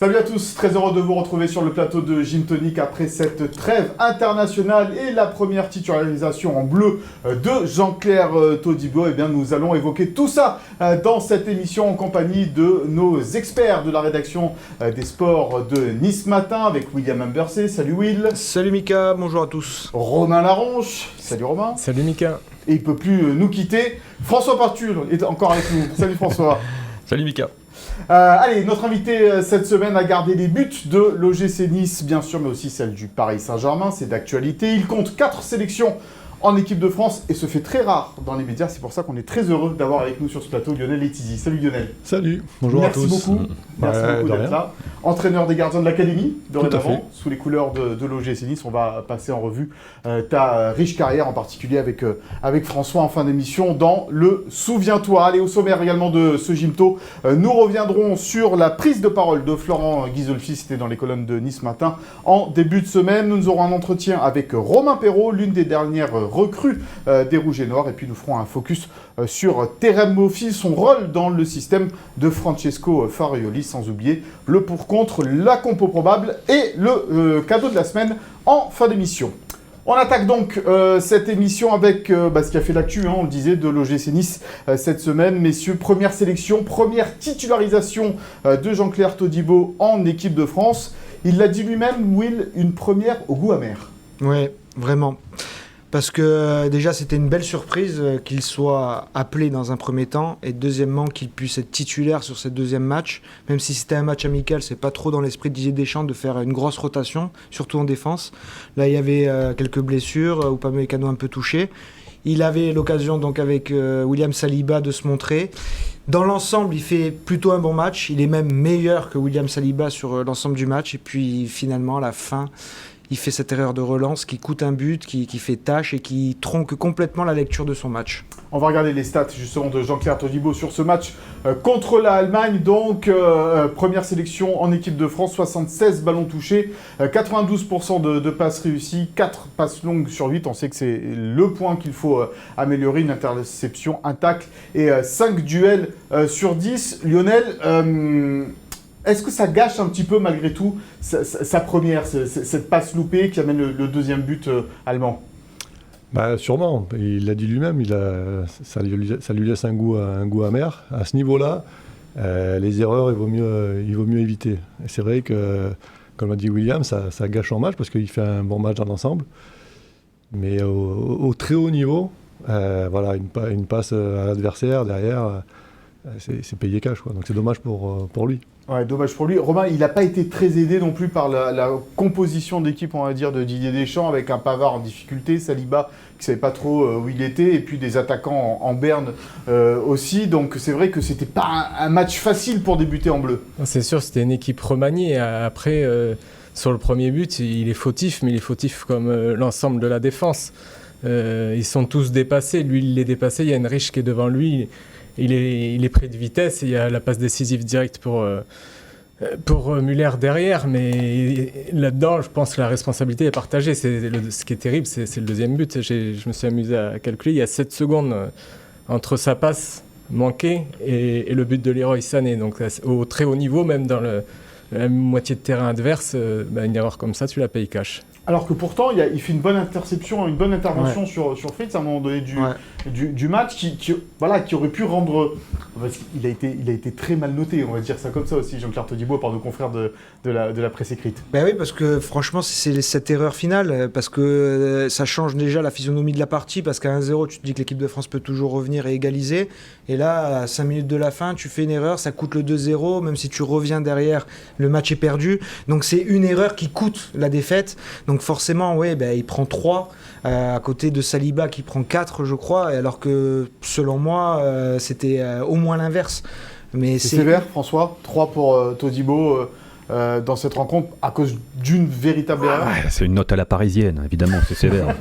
Salut à tous, très heureux de vous retrouver sur le plateau de Gym Tonic après cette trêve internationale et la première titularisation en bleu de Jean-Claire Todibo. Eh bien, nous allons évoquer tout ça dans cette émission en compagnie de nos experts de la rédaction des sports de Nice Matin avec William Ambersé. Salut Will. Salut Mika, bonjour à tous. Romain Laronche. Salut Romain. Salut Mika. Et il ne peut plus nous quitter. François Partul est encore avec nous. Salut François. Salut Mika. Allez, notre invité cette semaine a gardé les buts de l'OGC Nice, bien sûr, mais aussi celle du Paris Saint-Germain. C'est d'actualité. Il compte 4 sélections en équipe de France et se fait très rare dans les médias. C'est pour ça qu'on est très heureux d'avoir avec nous sur ce plateau Lionel Letizy. Salut Lionel. Salut, bonjour à tous. Merci beaucoup d'être là. Entraîneur des gardiens de l'Académie, dorénavant, sous les couleurs de l'OGC Nice. On va passer en revue ta riche carrière, en particulier avec François en fin d'émission dans le Souviens-toi. Allez, au sommaire également de ce Gymto, nous reviendrons sur la prise de parole de Florent Ghisolfi, c'était dans les colonnes de Nice Matin, en début de semaine. Nous aurons un entretien avec Romain Perrault, l'une des dernières recrues des Rouges et Noirs, et puis nous ferons un focus sur Terem Moffi, son rôle dans le système de Francesco Farioli, sans oublier le pour-contre, la compo probable et le cadeau de la semaine en fin d'émission. On attaque donc cette émission avec ce qui a fait l'actu, on le disait, de l'OGC Nice cette semaine. Messieurs, première sélection, première titularisation de Jean-Claire Todibo en équipe de France. Il l'a dit lui-même, Will, une première au goût amer. Ouais, vraiment. Parce que déjà, c'était une belle surprise qu'il soit appelé dans un premier temps et deuxièmement, qu'il puisse être titulaire sur ce deuxième match. Même si c'était un match amical, c'est pas trop dans l'esprit de Didier Deschamps de faire une grosse rotation, surtout en défense. Là, il y avait quelques blessures, Upamecano un peu touché. Il avait l'occasion donc avec William Saliba de se montrer. Dans l'ensemble, il fait plutôt un bon match. Il est même meilleur que William Saliba sur l'ensemble du match. Et puis finalement, à la fin, il fait cette erreur de relance qui coûte un but, qui fait tâche et qui tronque complètement la lecture de son match. On va regarder les stats justement de Jean-Claire Todibo sur ce match contre l'Allemagne. Donc, première sélection en équipe de France, 76 ballons touchés, 92% de passes réussies, 4 passes longues sur 8. On sait que c'est le point qu'il faut améliorer, une interception, un tacle et 5 duels sur 10. Lionel, est-ce que ça gâche un petit peu malgré tout sa première, cette passe loupée qui amène le deuxième but allemand? Sûrement, il l'a dit lui-même, ça lui laisse un goût amer. À ce niveau-là, les erreurs, il vaut mieux éviter. Et c'est vrai que, comme l'a dit William, ça gâche son match parce qu'il fait un bon match dans l'ensemble. Mais au très haut niveau, une passe à l'adversaire derrière, c'est payé cash, quoi. Donc c'est dommage pour lui. Ouais, dommage pour lui. Romain, il n'a pas été très aidé non plus par la composition d'équipe, on va dire, de Didier Deschamps, avec un Pavard en difficulté, Saliba qui ne savait pas trop où il était, et puis des attaquants en berne aussi. Donc c'est vrai que c'était pas un match facile pour débuter en bleu. C'est sûr, c'était une équipe remaniée. Après, sur le premier but, il est fautif, mais il est fautif comme l'ensemble de la défense. Ils sont tous dépassés. Lui, il est dépassé. Il y a une riche qui est devant lui. Il est pris de vitesse et il y a la passe décisive directe pour Müller derrière. Mais là-dedans, je pense que la responsabilité est partagée. Ce qui est terrible, c'est le deuxième but. Je me suis amusé à calculer. Il y a 7 secondes entre sa passe manquée et le but de Leroy Sané. Donc au très haut niveau, même dans la moitié de terrain adverse, une erreur comme ça, tu la payes cash. Alors que pourtant, il fait une bonne interception, une bonne intervention sur Fritz à un moment donné du match qui aurait pu rendre... Il a été très mal noté, on va dire ça comme ça aussi, Jean-Claire Todibo, par nos confrères de la presse écrite. Oui, parce que franchement, c'est cette erreur finale, parce que ça change déjà la physionomie de la partie, parce qu'à 1-0, tu te dis que l'équipe de France peut toujours revenir et égaliser. Et là, à 5 minutes de la fin, tu fais une erreur, ça coûte le 2-0, même si tu reviens derrière, le match est perdu. Donc c'est une erreur qui coûte la défaite. Donc forcément, il prend 3 à côté de Saliba qui prend 4, je crois, alors que selon moi, c'était au moins l'inverse. Mais c'est sévère, François, 3 pour Todibo dans cette rencontre à cause d'une véritable erreur. Ouais, c'est une note à la parisienne, évidemment, c'est sévère.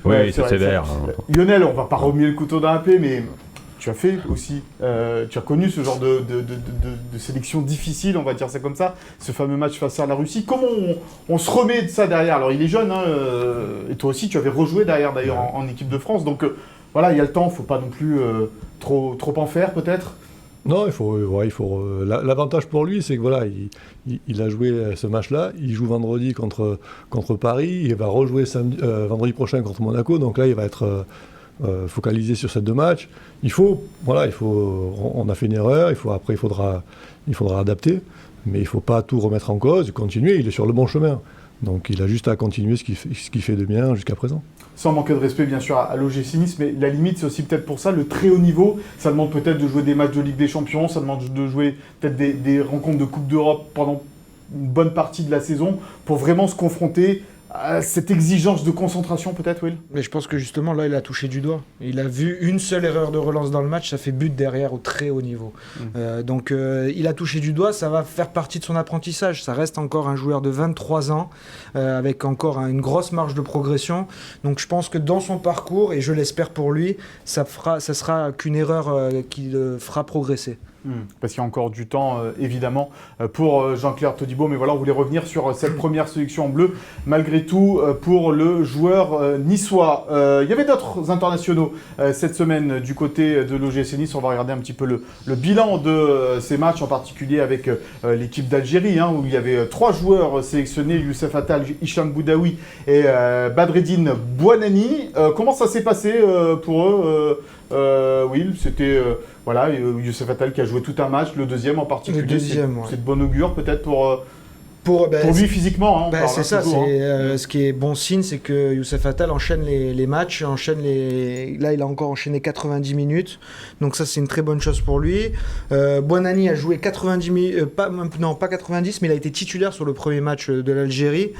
Oui, c'est sévère. Lionel, on ne va pas remuer le couteau dans la plaie, mais tu as fait aussi, tu as connu ce genre de sélection difficile, on va dire ça comme ça, ce fameux match face à la Russie. Comment on se remet de ça derrière? Alors il est jeune, et toi aussi tu avais rejoué derrière d'ailleurs en équipe de France, donc il y a le temps, il ne faut pas non plus trop en faire peut-être. Non, l'avantage pour lui, c'est que voilà, il a joué ce match-là, il joue vendredi contre Paris, il va rejouer vendredi prochain contre Monaco, donc là il va être focalisé sur ces 2 matchs. On a fait une erreur, il faudra adapter, mais il ne faut pas tout remettre en cause, continuer, il est sur le bon chemin. Donc il a juste à continuer ce qu'il fait de bien jusqu'à présent. Sans manquer de respect bien sûr à l'OGC Nice, mais la limite c'est aussi peut-être pour ça, le très haut niveau, ça demande peut-être de jouer des matchs de Ligue des Champions, ça demande de jouer peut-être des rencontres de Coupe d'Europe pendant une bonne partie de la saison pour vraiment se confronter à cette exigence de concentration peut-être, Will. Mais je pense que justement là il a touché du doigt. Il a vu une seule erreur de relance dans le match, ça fait but derrière au très haut niveau. Donc il a touché du doigt, ça va faire partie de son apprentissage. Ça reste encore un joueur de 23 ans avec encore une grosse marge de progression. Donc je pense que dans son parcours, et je l'espère pour lui, ça sera qu'une erreur qui le fera progresser. Parce qu'il y a encore du temps, évidemment, pour Jean-Claire Todibo. Mais voilà, on voulait revenir sur cette première sélection en bleu, malgré tout, pour le joueur niçois. Il y avait d'autres internationaux cette semaine du côté de l'OGC Nice. On va regarder un petit peu le bilan de ces matchs, en particulier avec l'équipe d'Algérie, où il y avait 3 joueurs sélectionnés, Youssef Attal, Hicham Boudaoui et Badreddine Bouanani. Comment ça s'est passé pour eux Will, c'était Youssef Attal qui a joué tout un match, le deuxième en particulier, c'est de bon augure peut-être pour lui physiquement. C'est ça, ce qui est bon signe, c'est que Youssef Attal enchaîne les matchs, là il a encore enchaîné 90 minutes, donc ça c'est une très bonne chose pour lui. Bouanani a joué 90 minutes, pas 90, mais il a été titulaire sur le premier match de l'Algérie.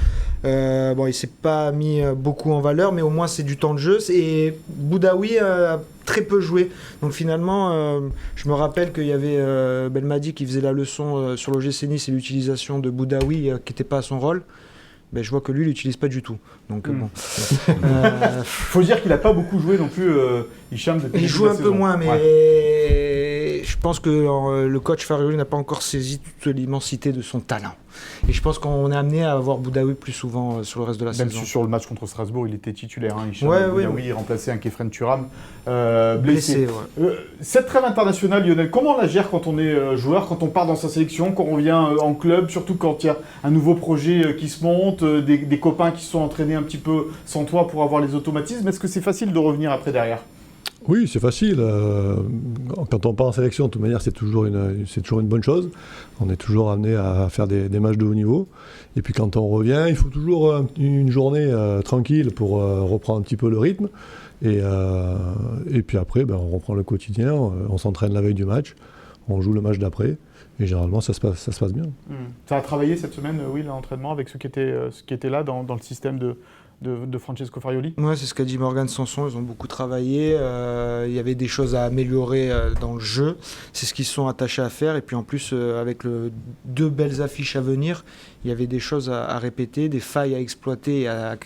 Il s'est pas mis beaucoup en valeur, mais au moins c'est du temps de jeu. Et Boudaoui a très peu joué. Donc finalement, je me rappelle qu'il y avait Belmadi qui faisait la leçon sur l'OGC Nice et l'utilisation de Boudaoui qui n'était pas à son rôle. Je vois que lui, il l'utilise pas du tout. Donc bon. Faut dire qu'il n'a pas beaucoup joué non plus, Hicham. Il joue un peu moins, mais je pense que le coach Farioli n'a pas encore saisi toute l'immensité de son talent. Et je pense qu'on est amené à avoir Boudaoui plus souvent sur le reste de la saison. Même sur le match contre Strasbourg, il était titulaire. Hicham Boudaoui, il remplaçait un Kefren Turam blessé. cette trêve internationale, Lionel, comment on la gère quand on est joueur, quand on part dans sa sélection, quand on revient en club, surtout quand il y a un nouveau projet qui se monte, des copains qui se sont entraînés un petit peu sans toi pour avoir les automatismes. Est-ce que c'est facile de revenir après derrière ? Oui, c'est facile. Quand on part en sélection, de toute manière, c'est toujours une bonne chose. On est toujours amené à faire des matchs de haut niveau. Et puis quand on revient, il faut toujours une journée tranquille pour reprendre un petit peu le rythme. Et puis après, on reprend le quotidien, on s'entraîne la veille du match, on joue le match d'après. Et généralement, ça se passe bien. Ça a travaillé cette semaine, Will, l'entraînement avec ceux qui étaient là dans le système de Francesco Farioli? Ouais, c'est ce qu'a dit Morgan Sanson, ils ont beaucoup travaillé, il y avait des choses à améliorer dans le jeu, c'est ce qu'ils se sont attachés à faire, et puis en plus avec 2 belles affiches à venir, il y avait des choses à répéter, des failles à exploiter et à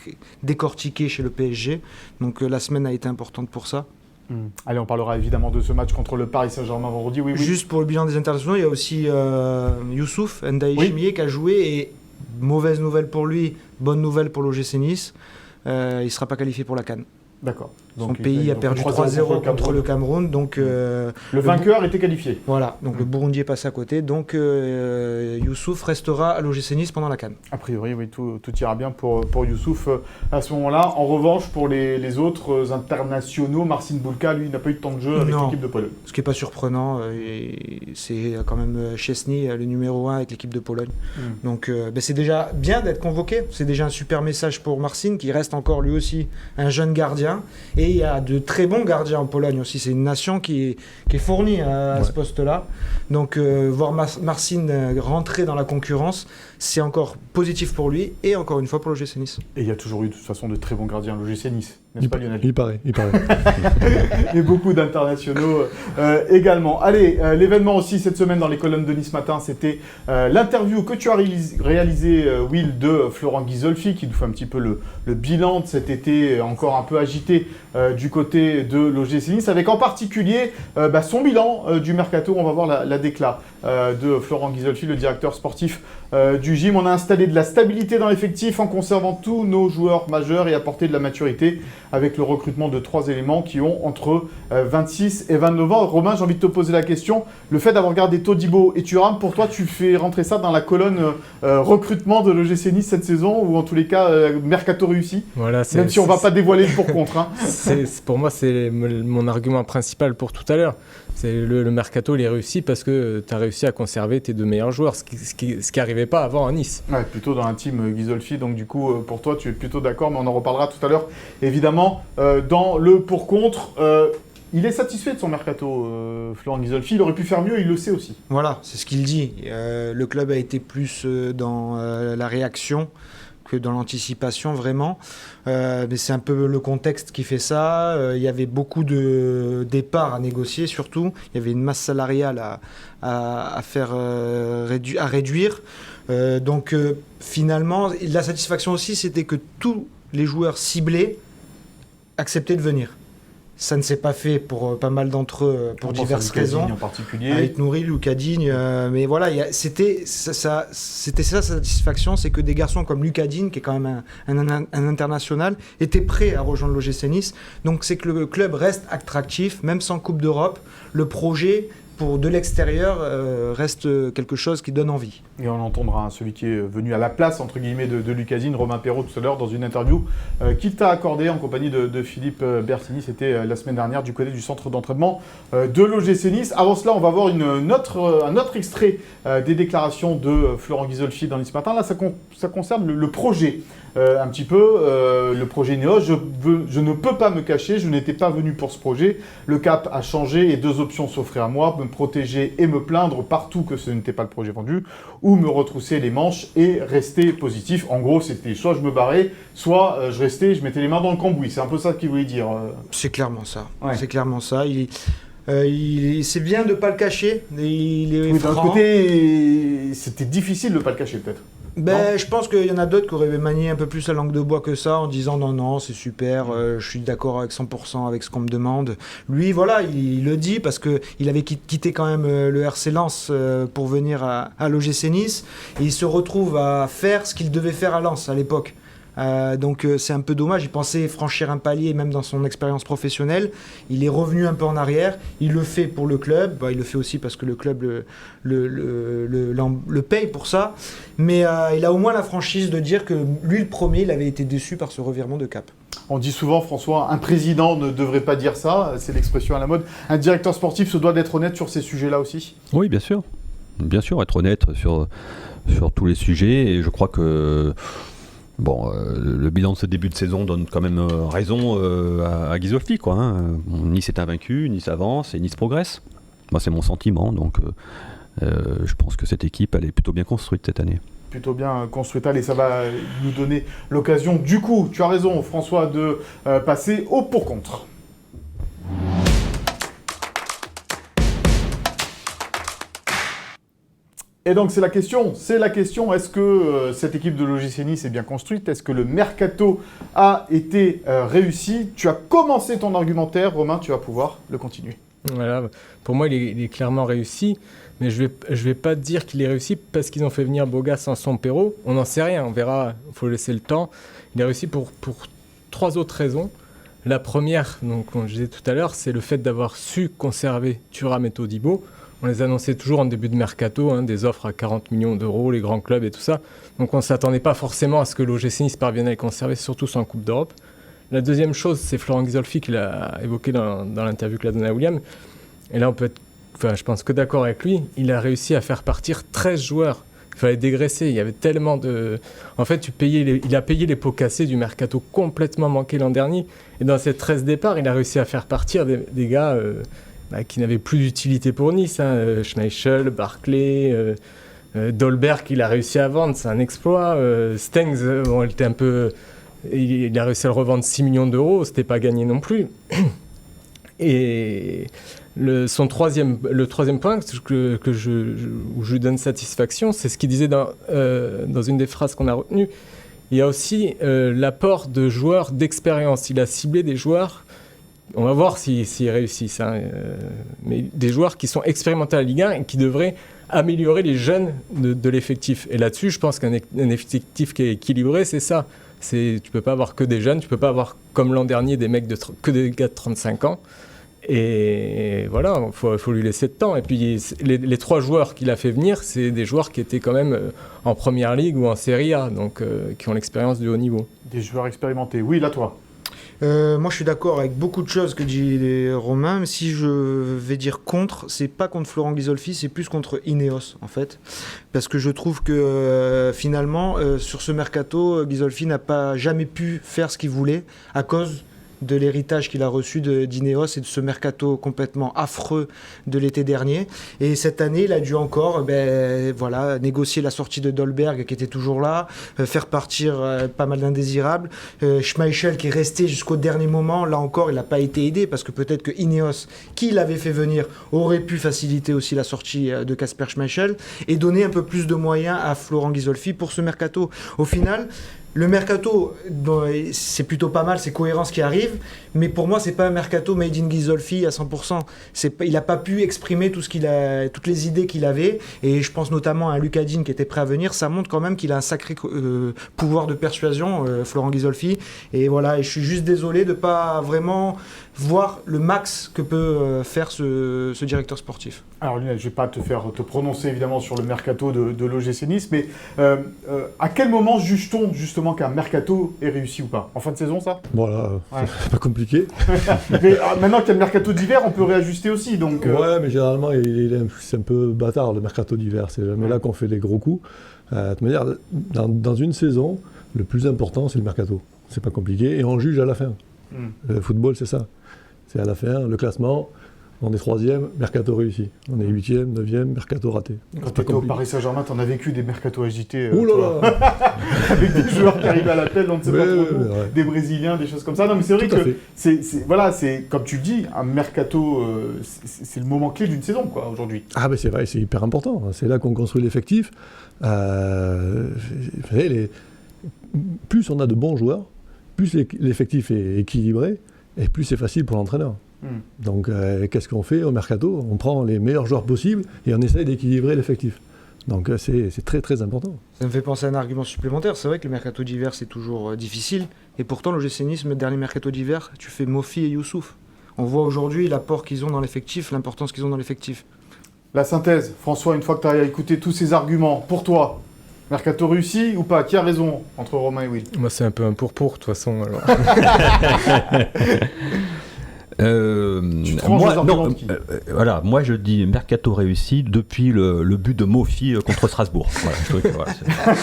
décortiquer chez le PSG, donc la semaine a été importante pour ça. Allez, on parlera évidemment de ce match contre le Paris Saint-Germain vendredi. Oui. Juste pour le bilan des internationaux, il y a aussi Youssouf Ndaye Chimier qui a joué, et mauvaise nouvelle pour lui, bonne nouvelle pour l'OGC Nice, il ne sera pas qualifié pour la CAN. D'accord. Son pays a perdu 3-0 contre le Cameroun. Donc, le vainqueur était qualifié. Voilà, donc le Burundi est passé à côté. Donc Youssouf restera à l'OGC Nice pendant la CAN. A priori, oui, tout ira bien pour Youssouf à ce moment-là. En revanche, pour les autres internationaux, Marcin Bulka, lui, n'a pas eu de temps de jeu avec l'équipe de Pologne. Ce qui n'est pas surprenant, c'est quand même Szczesny, le numéro 1 avec l'équipe de Pologne. Donc c'est déjà bien d'être convoqué. C'est déjà un super message pour Marcin, qui reste encore lui aussi un jeune gardien. Et il y a de très bons gardiens en Pologne aussi. C'est une nation qui est fournie à ce poste-là. Donc voir Marcin rentrer dans la concurrence, c'est encore positif pour lui et encore une fois pour l'OGC Nice. Et il y a toujours eu de toute façon de très bons gardiens à l'OGC Nice, n'est-ce pas Lionel ? Il paraît. Et beaucoup d'internationaux également. Allez, l'événement aussi cette semaine dans les colonnes de Nice Matin, c'était l'interview que tu as réalisée, Will, de Florent Ghisolfi, qui nous fait un petit peu le bilan de cet été encore un peu agité du côté de l'OGC Nice, avec en particulier son bilan du mercato. On va voir la décla de Florent Ghisolfi, le directeur sportif du gym. On a installé de la stabilité dans l'effectif en conservant tous nos joueurs majeurs et apporté de la maturité avec le recrutement de 3 éléments qui ont entre 26 et 29 ans. Romain, j'ai envie de te poser la question. Le fait d'avoir gardé Todibo et Thuram, pour toi, tu fais rentrer ça dans la colonne recrutement de l'OGC Nice cette saison, ou en tous les cas, mercato réussi, voilà, même si on ne va pas dévoiler le pour-contre. Hein. Pour moi, c'est mon argument principal pour tout à l'heure. C'est le mercato, il est réussi parce que tu as réussi à conserver tes 2 meilleurs joueurs, ce qui n'arrivait pas avant à Nice. Ouais, plutôt dans un team Ghisolfi, donc du coup, pour toi, tu es plutôt d'accord, mais on en reparlera tout à l'heure. Évidemment, dans le pour-contre, il est satisfait de son mercato, Florent Ghisolfi. Il aurait pu faire mieux, il le sait aussi. Voilà, c'est ce qu'il dit. Le club a été plus dans la réaction que dans l'anticipation, vraiment. Mais c'est un peu le contexte qui fait ça. Il y avait beaucoup de départs à négocier, surtout. Il y avait une masse salariale à réduire. Donc, finalement, la satisfaction aussi, c'était que tous les joueurs ciblés acceptaient de venir. Ça ne s'est pas fait pour pas mal d'entre eux, pour diverses raisons. En particulier. Avec Nouri, Lucas Digne, mais voilà, c'était ça sa satisfaction, c'est que des garçons comme Lucas Digne, qui est quand même un international, étaient prêts à rejoindre l'OGC Nice. Donc c'est que le club reste attractif, même sans Coupe d'Europe. Le projet, de l'extérieur, reste quelque chose qui donne envie. Et on entendra celui qui est venu à la place, entre guillemets, de Lucas Digne, Romain Perrault, tout à l'heure, dans une interview qu'il t'a accordée en compagnie de Philippe Bertini. C'était la semaine dernière du côté du centre d'entraînement de l'OGC Nice. Avant cela, on va voir un autre extrait des déclarations de Florent Ghisolfi dans Nice Matin. Là, ça concerne le projet. Un petit peu, le projet Neos. Je ne peux pas me cacher, je n'étais pas venu pour ce projet. Le cap a changé et 2 options s'offraient à moi, me protéger et me plaindre partout que ce n'était pas le projet vendu, ou me retrousser les manches et rester positif. En gros, c'était soit je me barrais, soit je restais, je mettais les mains dans le cambouis. C'est un peu ça qu'il voulait dire. C'est clairement ça. Ouais. C'est clairement ça. C'est bien de ne pas le cacher. Il est D'un franc. côté, c'était difficile de ne pas le cacher, peut-être. Je pense qu'il y en a d'autres qui auraient manié un peu plus la langue de bois que ça en disant non, c'est super, je suis d'accord avec 100% avec ce qu'on me demande. Lui, voilà, il le dit parce qu'il avait quitté quand même le RC Lens pour venir à l'OGC Nice et il se retrouve à faire ce qu'il devait faire à Lens à l'époque. Donc c'est un peu dommage, il pensait franchir un palier même dans son expérience professionnelle, il est revenu un peu en arrière, il le fait pour le club, il le fait aussi parce que le club le paye pour ça, mais il a au moins la franchise de dire que lui le premier, il avait été déçu par ce revirement de cap. On dit souvent, François, un président ne devrait pas dire ça, c'est l'expression à la mode. Un directeur sportif se doit d'être honnête sur ces sujets-là aussi. Oui, bien sûr. Bien sûr, être honnête sur tous les sujets, et je crois que le bilan de ce début de saison donne quand même raison à Ghisolfi, quoi. Hein. Nice est invaincu, Nice avance et Nice progresse. Moi, c'est mon sentiment, donc je pense que cette équipe, elle est plutôt bien construite cette année. Plutôt bien construite, et ça va nous donner l'occasion, du coup, tu as raison, François, de passer au pour-contre. Et donc c'est la question, est-ce que cette équipe de l'OGC Nice est bien construite? Est-ce que le mercato a été réussi? Tu as commencé ton argumentaire, Romain, tu vas pouvoir le continuer. Voilà, pour moi il est clairement réussi, mais je vais pas dire qu'il est réussi parce qu'ils ont fait venir Boga sans Perrault, on n'en sait rien, on verra, il faut laisser le temps. Il est réussi pour 3 autres raisons. La première, donc, comme je disais tout à l'heure, c'est le fait d'avoir su conserver Thuram et Todibo. On les annonçait toujours en début de mercato, des offres à 40 millions d'euros, les grands clubs et tout ça. Donc on ne s'attendait pas forcément à ce que l'OGC Nice parvienne à les conserver, surtout sans Coupe d'Europe. La deuxième chose, c'est Florent Ghisolfi qui l'a évoqué dans l'interview qu'il a donnée à William. Et là, on peut être, je pense que d'accord avec lui, il a réussi à faire partir 13 joueurs. Il fallait dégraisser, il y avait tellement de... En fait, il a payé les pots cassés du mercato complètement manqué l'an dernier. Et dans ces 13 départs, il a réussi à faire partir des gars... qui n'avait plus d'utilité pour Nice, Schmeichel, Barclay, Dolberg qu'il a réussi à vendre, c'est un exploit. Stengs, il a réussi à le revendre 6 millions d'euros, c'était pas gagné non plus. Et le troisième point où je lui donne satisfaction, c'est ce qu'il disait dans une des phrases qu'on a retenues. Il y a aussi l'apport de joueurs d'expérience. Il a ciblé des joueurs. On va voir s'ils réussissent, mais des joueurs qui sont expérimentés à la Ligue 1 et qui devraient améliorer les jeunes de l'effectif. Et là-dessus, je pense qu'un effectif qui est équilibré, c'est ça. Tu peux pas avoir que des jeunes, tu peux pas avoir comme l'an dernier que des gars de 35 ans. Et voilà, il faut lui laisser de temps. Et puis les 3 joueurs qu'il a fait venir, c'est des joueurs qui étaient quand même en première ligue ou en Serie A, donc qui ont l'expérience du haut niveau. Des joueurs expérimentés. Oui, là toi. Moi, je suis d'accord avec beaucoup de choses que dit Romain, mais si je vais dire contre, c'est pas contre Florent Ghisolfi, c'est plus contre Ineos, en fait. Parce que je trouve que finalement, sur ce mercato, Ghisolfi n'a pas jamais pu faire ce qu'il voulait à cause de l'héritage qu'il a reçu d'Ineos et de ce mercato complètement affreux de l'été dernier. Et cette année, il a dû encore négocier la sortie de Dolberg qui était toujours là, faire partir pas mal d'indésirables. Schmeichel qui est resté jusqu'au dernier moment, là encore, il n'a pas été aidé parce que peut-être que Ineos, qui l'avait fait venir, aurait pu faciliter aussi la sortie de Kasper Schmeichel et donner un peu plus de moyens à Florent Ghisolfi pour ce mercato. Au final, le mercato, c'est plutôt pas mal, c'est cohérent ce qui arrive, mais pour moi, c'est pas un mercato made in Ghisolfi à 100%. Il n'a pas pu exprimer toutes les idées qu'il avait, et je pense notamment à Lucas Digne qui était prêt à venir. Ça montre quand même qu'il a un sacré pouvoir de persuasion, Florent Ghisolfi. Et voilà, et je suis juste désolé de pas vraiment voir le max que peut faire ce directeur sportif. Alors Lionel, je ne vais pas te prononcer évidemment sur le mercato de l'OGC Nice, mais à quel moment juge-t-on justement qu'un mercato est réussi ou pas? En fin de saison, ça? Voilà, c'est pas compliqué. Mais maintenant qu'il y a le mercato d'hiver, on peut réajuster aussi. Donc, Ouais, mais généralement, c'est un peu bâtard le mercato d'hiver. C'est jamais là qu'on fait les gros coups. De toute manière, dans une saison, le plus important, c'est le mercato. C'est pas compliqué et on juge à la fin. Le football, c'est ça. C'est à la fin, le classement, on est 3e, mercato réussi. On est 8e, 9e, mercato raté. Quand tu étais au Paris Saint-Germain, tu en as vécu des mercatos agités. Ouh là là. Avec des joueurs qui arrivent à l'appel, on ne sait pas trop, des Brésiliens, des choses comme ça. Non, mais c'est vrai que c'est comme tu le dis, un mercato, c'est le moment clé d'une saison, quoi, aujourd'hui. Ah, ben c'est vrai, c'est hyper important. C'est là qu'on construit l'effectif. Plus on a de bons joueurs, plus l'effectif est équilibré, et plus c'est facile pour l'entraîneur. Donc, qu'est-ce qu'on fait au mercato? On prend les meilleurs joueurs possibles et on essaye d'équilibrer l'effectif. Donc, c'est très très important. Ça me fait penser à un argument supplémentaire. C'est vrai que le mercato d'hiver, c'est toujours difficile. Et pourtant, l'OGC Nice, le dernier mercato d'hiver, tu fais Mofi et Youssouf. On voit aujourd'hui l'apport qu'ils ont dans l'effectif, l'importance qu'ils ont dans l'effectif. La synthèse, François, une fois que tu as écouté tous ces arguments, pour toi, mercato réussi ou pas? Qui a raison entre Romain et Will? Moi, c'est un peu un pour-pour, de toute façon. Alors. Moi je dis mercato réussi depuis le but de Mofi contre Strasbourg. Voilà,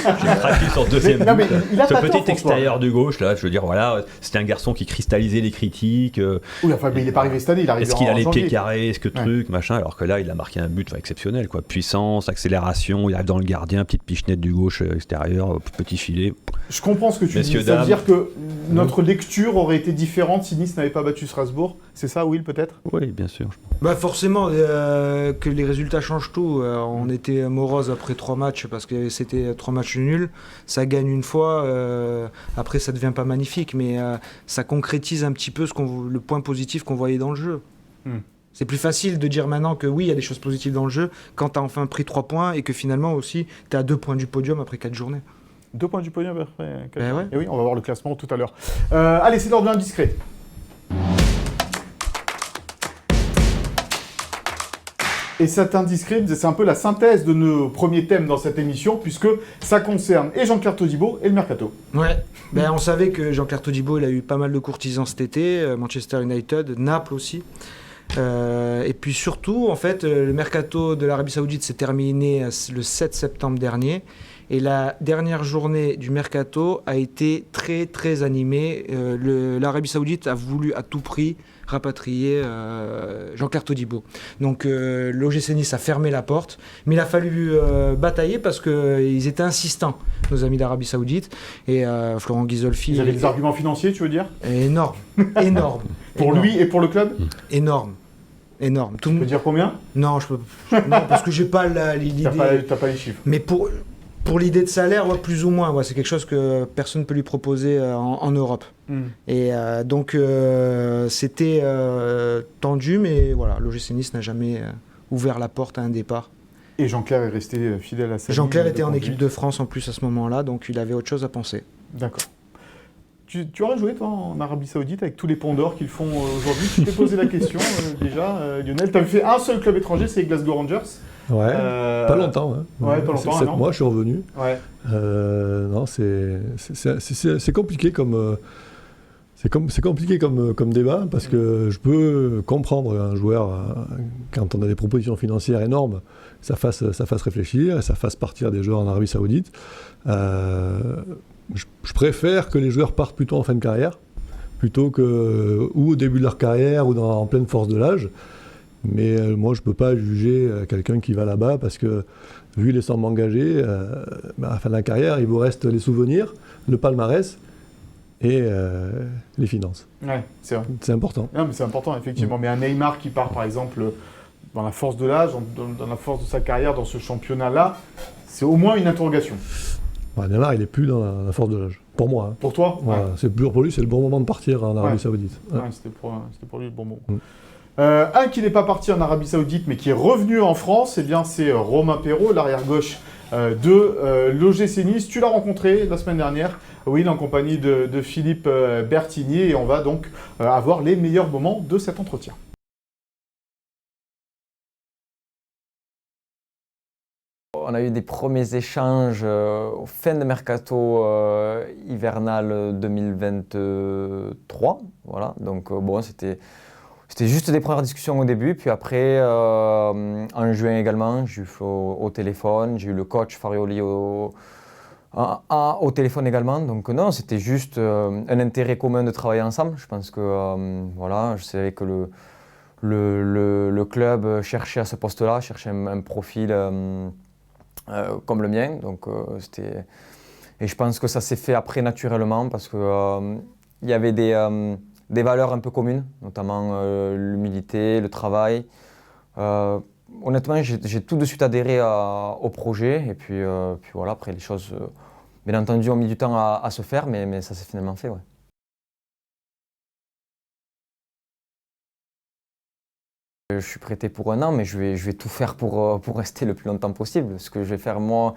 j'ai craqué sur le deuxième but. Ce petit extérieur du gauche, là, je veux dire, voilà, c'était un garçon qui cristallisait les critiques. Oui, enfin, mais il n'est pas arrivé cette année, il arrive en janvier. Est-ce qu'il a les pieds carrés, est-ce que truc, machin, alors que là, il a marqué un but exceptionnel, quoi. Puissance, accélération, il arrive dans le gardien, petite pichenette du gauche extérieur, petit filet. Je comprends ce que tu dis. Ça veut dire que notre lecture aurait été différente si Nice n'avait pas battu Strasbourg. C'est ça, Will, peut-être? Oui, bien sûr. Forcément, que les résultats changent tout. On était morose après 3 matchs parce que c'était 3 matchs nuls. Ça gagne une fois, après ça devient pas magnifique, mais ça concrétise un petit peu le point positif qu'on voyait dans le jeu. C'est plus facile de dire maintenant que oui, il y a des choses positives dans le jeu quand tu as enfin pris 3 points et que finalement aussi tu es à 2 points du podium après 4 journées. 2 points du podium après 4 journées. Ouais. Et oui, on va voir le classement tout à l'heure. Allez, c'est l'heure de l'indiscret. Et cet indiscret, c'est un peu la synthèse de nos premiers thèmes dans cette émission, puisque ça concerne et Jean-Claire Todibo et le mercato. Ouais, on savait que Jean-Claire Todibo, il a eu pas mal de courtisans cet été, Manchester United, Naples aussi. Et puis surtout, en fait, le mercato de l'Arabie Saoudite s'est terminé le 7 septembre dernier. Et la dernière journée du mercato a été très très animée. L'Arabie Saoudite a voulu à tout prix rapatrier Jean-Claire Todibo. Donc l'OGC Nice a fermé la porte, mais il a fallu batailler parce qu'ils étaient insistants, nos amis d'Arabie Saoudite. Et Florent Ghisolfi... Vous avez des arguments financiers, tu veux dire? Énorme. Pour lui et pour le club? Énorme. Tu peux dire combien? Non, non, parce que j'ai pas l'idée. T'as pas les chiffres. Mais pour l'idée de salaire, plus ou moins, c'est quelque chose que personne ne peut lui proposer en Europe. Et donc, c'était tendu, mais voilà, l'OGC Nice n'a jamais ouvert la porte à un départ. Et Jean-Claire est resté fidèle à sa Jean-Claire était en équipe de France en plus à ce moment-là, donc il avait autre chose à penser. D'accord. Tu aurais joué, toi, en Arabie Saoudite avec tous les ponts d'or qu'ils font aujourd'hui? Tu t'es posé la question déjà, Lionel. Tu avais fait un seul club étranger, c'est Glasgow Rangers. Ouais, pas longtemps. Hein. Ouais, pas longtemps. 7 mois, je suis revenu. Ouais. Non, c'est compliqué comme. C'est compliqué comme débat parce que je peux comprendre un joueur, quand on a des propositions financières énormes, ça fasse réfléchir, ça fasse partir des joueurs en Arabie Saoudite. Je préfère que les joueurs partent plutôt en fin de carrière, plutôt que ou au début de leur carrière ou en pleine force de l'âge. Mais moi, je ne peux pas juger quelqu'un qui va là-bas parce que, vu les sommes engagées, à la fin de la carrière, il vous reste les souvenirs, le palmarès et les finances. Ouais, c'est vrai. C'est important. Non, mais c'est important, effectivement. Mais un Neymar qui part, par exemple, dans la force de l'âge, dans la force de sa carrière, dans ce championnat-là, c'est au moins une interrogation. Neymar, il n'est plus dans la force de l'âge. Pour moi. Hein. Pour toi? Voilà, ouais. Pour lui, c'est le bon moment de partir en Arabie Saoudite. Ouais, c'était pour lui le bon moment. Un qui n'est pas parti en Arabie Saoudite, mais qui est revenu en France, eh bien, c'est Romain Perraud, l'arrière-gauche de l'OGC Nice. Tu l'as rencontré la semaine dernière, oui, en compagnie de Philippe Bertignier, et on va donc avoir les meilleurs moments de cet entretien. On a eu des premiers échanges au fin de mercato hivernal 2023. Voilà, donc bon, c'était juste des premières discussions au début. Puis après, en juin également, j'ai eu Flo au téléphone, j'ai eu le coach Farioli au téléphone également. Donc non, c'était juste un intérêt commun de travailler ensemble. Je pense que voilà, je savais que le club cherchait à ce poste-là, cherchait un profil comme le mien. Donc et je pense que ça s'est fait après naturellement parce que il y avait des valeurs un peu communes, notamment l'humilité, le travail. Honnêtement, j'ai tout de suite adhéré au projet et puis voilà, après les choses, bien entendu, ont mis du temps à se faire, mais ça s'est finalement fait, ouais. Je suis prêté pour 1 an, mais je vais tout faire pour rester le plus longtemps possible. Ce que je vais faire, moi,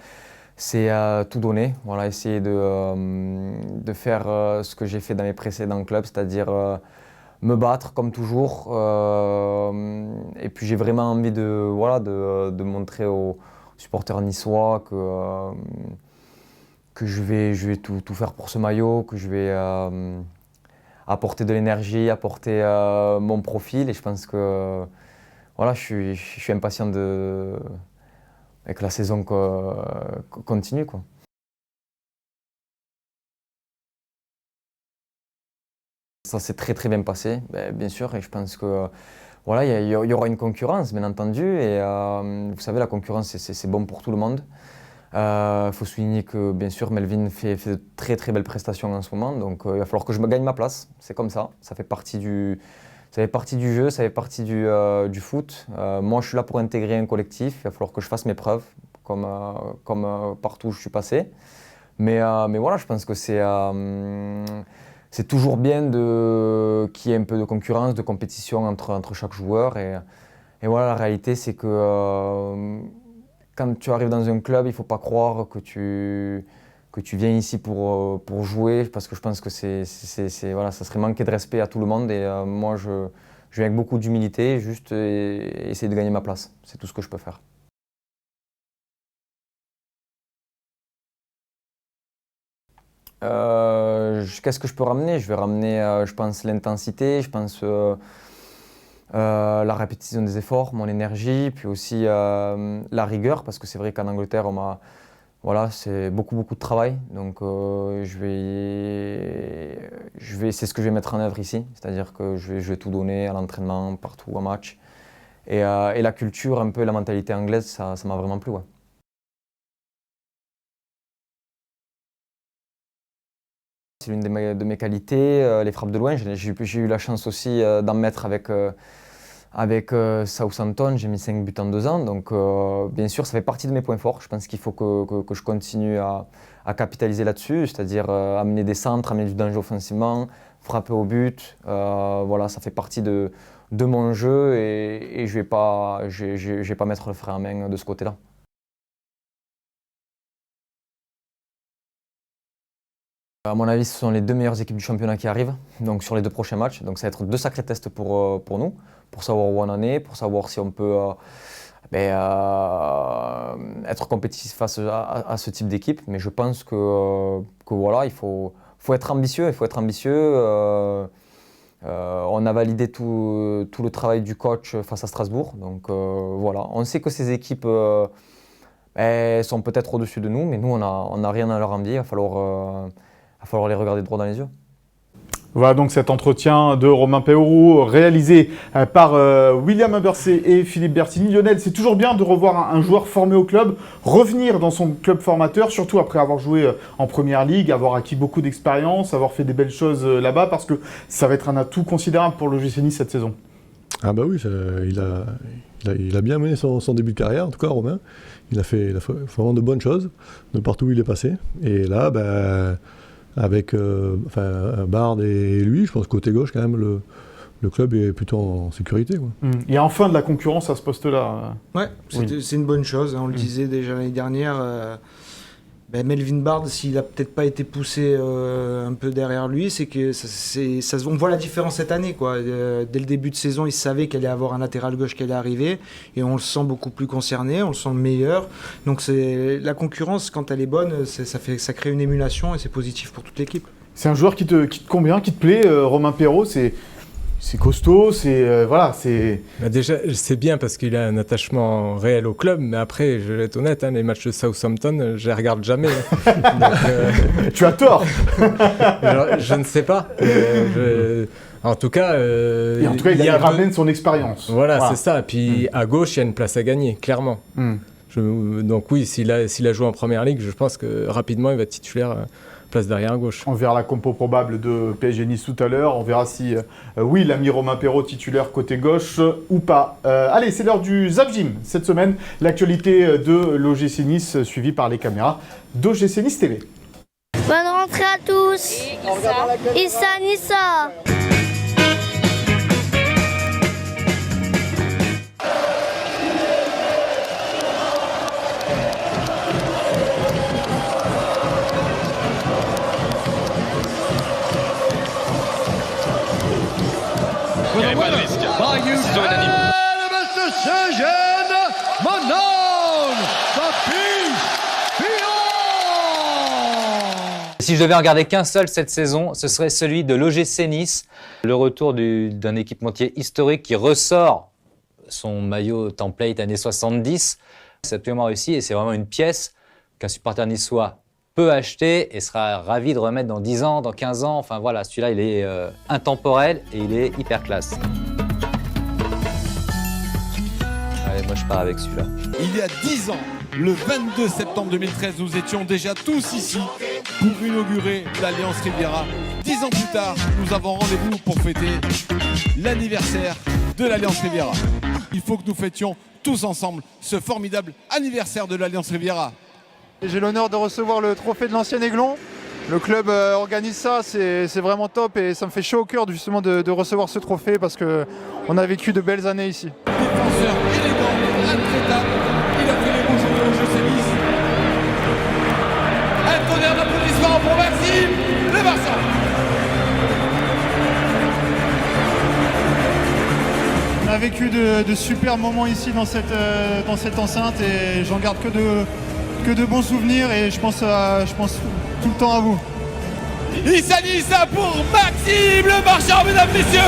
c'est tout donner, voilà, essayer de faire ce que j'ai fait dans mes précédents clubs, c'est-à-dire me battre comme toujours. Et puis j'ai vraiment envie de montrer aux supporters niçois que je vais tout faire pour ce maillot, que je vais apporter de l'énergie, apporter mon profil. Et je pense que voilà, je suis impatient que la saison continue, quoi. Ça s'est très très bien passé, bien sûr, et je pense que voilà, il y aura une concurrence, bien entendu, et vous savez, la concurrence, c'est bon pour tout le monde. Il faut souligner que, bien sûr, Melvin fait de très très belles prestations en ce moment, donc il va falloir que je me gagne ma place, c'est comme ça, ça fait partie du jeu, ça fait partie du foot. Moi, je suis là pour intégrer un collectif, il va falloir que je fasse mes preuves, comme partout où je suis passé. Mais voilà, je pense que c'est toujours bien qu'il y ait un peu de concurrence, de compétition entre chaque joueur. Et voilà, la réalité, c'est que quand tu arrives dans un club, il ne faut pas croire que tu viens ici pour jouer, parce que je pense que voilà, ça serait manquer de respect à tout le monde. Et moi, je viens avec beaucoup d'humilité, juste essayer de gagner ma place. C'est tout ce que je peux faire. Qu'est-ce que je peux ramener? Je vais ramener, je pense, l'intensité, je pense la répétition des efforts, mon énergie, puis aussi la rigueur, parce que c'est vrai qu'en Angleterre, voilà, c'est beaucoup de travail. Donc c'est ce que je vais mettre en œuvre ici, c'est-à-dire que je vais tout donner à l'entraînement, partout, en match. Et la culture, un peu la mentalité anglaise, ça m'a vraiment plu, ouais. C'est l'une de mes qualités, les frappes de loin. J'ai eu la chance aussi d'en mettre avec Southampton. J'ai mis 5 buts en 2 ans. Donc bien sûr, ça fait partie de mes points forts. Je pense qu'il faut que je continue à capitaliser là-dessus, c'est-à-dire amener des centres, amener du danger offensivement, frapper au but. Voilà, ça fait partie de mon jeu et je vais pas mettre le frein à main de ce côté-là. À mon avis, ce sont les 2 meilleures équipes du championnat qui arrivent, donc sur les 2 prochains matchs. Donc ça va être 2 sacrés tests pour nous, pour savoir où on en est, pour savoir si on peut être compétitif face à ce type d'équipe. Mais je pense que voilà, il faut être ambitieux. On a validé tout le travail du coach face à Strasbourg. Donc voilà, on sait que ces équipes sont peut-être au-dessus de nous, mais nous, on n'a rien à leur envier. Il va falloir les regarder droit dans les yeux. Voilà donc cet entretien de Romain Peauro réalisé par William Imbersé et Philippe Bertini. Lionel, c'est toujours bien de revoir un joueur formé au club, revenir dans son club formateur, surtout après avoir joué en Première Ligue, avoir acquis beaucoup d'expérience, avoir fait des belles choses là-bas, parce que ça va être un atout considérable pour l'OGC Nice cette saison. Ah bah oui, il a bien mené son début de carrière, en tout cas Romain. Il a fait vraiment de bonnes choses de partout où il est passé. Et là, avec Bard et lui, je pense que côté gauche, quand même, le club est plutôt en sécurité, quoi. Il y a enfin de la concurrence à ce poste-là. Ouais, c'est une bonne chose. On le disait déjà l'année dernière. Melvin Bard, s'il n'a peut-être pas été poussé un peu derrière lui, c'est que on voit la différence cette année, quoi. Dès le début de saison, il savait qu'il allait avoir un latéral gauche qui allait arriver, et on le sent beaucoup plus concerné, on le sent meilleur. Donc la concurrence, quand elle est bonne, ça crée une émulation et c'est positif pour toute l'équipe. C'est un joueur qui te convient, qui te plaît, Romain Peauro, c'est costaud, voilà. Déjà, c'est bien parce qu'il a un attachement réel au club, mais après, je vais être honnête, les matchs de Southampton, je les regarde jamais. Donc, tu as tort. Je ne sais pas. En tout cas, il ramène son expérience. Voilà, c'est ça. Puis à gauche, il y a une place à gagner, clairement. Donc oui, s'il a joué en Première Ligue, je pense que rapidement, il va être titulaire. Place derrière à gauche. On verra la compo probable de PSG Nice tout à l'heure. On verra si, il a mis Romain Peauro titulaire côté gauche ou pas. Allez, c'est l'heure du Zap Gym. Cette semaine, l'actualité de l'OGC Nice suivie par les caméras d'OGC Nice TV. Bonne rentrée à tous. Issa Nissa. Il n'y avait pas de risque. Ciseaux unanime. Monsieur Saint-Jean, Manon, Si je devais en garder qu'un seul cette saison, ce serait celui de l'OGC Nice. Le retour d'un équipementier historique qui ressort son maillot template années 70. C'est absolument réussi et c'est vraiment une pièce qu'un supporter niçois peut acheter et sera ravi de remettre dans 10 ans, dans 15 ans. Enfin voilà, celui-là, il est intemporel et il est hyper classe. Allez, moi je pars avec celui-là. Il y a 10 ans, le 22 septembre 2013, nous étions déjà tous ici pour inaugurer l'Alliance Riviera. 10 ans plus tard, nous avons rendez-vous pour fêter l'anniversaire de l'Alliance Riviera. Il faut que nous fêtions tous ensemble ce formidable anniversaire de l'Alliance Riviera. J'ai l'honneur de recevoir le trophée de l'ancien Aiglon. Le club organise ça, c'est vraiment top et ça me fait chaud au cœur justement de recevoir ce trophée parce qu'on a vécu de belles années ici. Défenseur élégant, intraitable, il a fait les beaux jours de l'OGC Nice. Un tonnerre d'applaudissements pour Maxime, le Barça. On a vécu de super moments ici dans cette enceinte et j'en garde que de bons souvenirs et je pense tout le temps à vous. Issa Nissa pour Maxime le Marchand, mesdames, messieurs.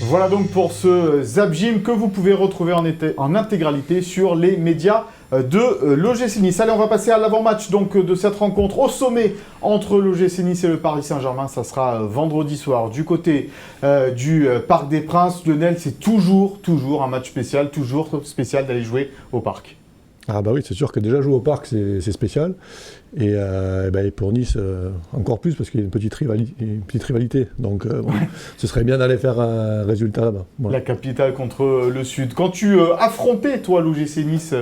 Voilà donc pour ce Zap Gym que vous pouvez retrouver en intégralité sur les médias de l'OGC Nice. Allez, on va passer à l'avant-match donc de cette rencontre au sommet entre l'OGC Nice et le Paris Saint-Germain. Ça sera vendredi soir du côté du Parc des Princes. Lionel, c'est toujours un match spécial, toujours spécial d'aller jouer au Parc. Ah bah oui, c'est sûr que déjà jouer au Parc, c'est spécial. Et pour Nice, encore plus, parce qu'il y a une petite rivalité. Donc ce serait bien d'aller faire un résultat là-bas. Voilà. La capitale contre le Sud. Quand tu affrontais, toi, l'OGC Nice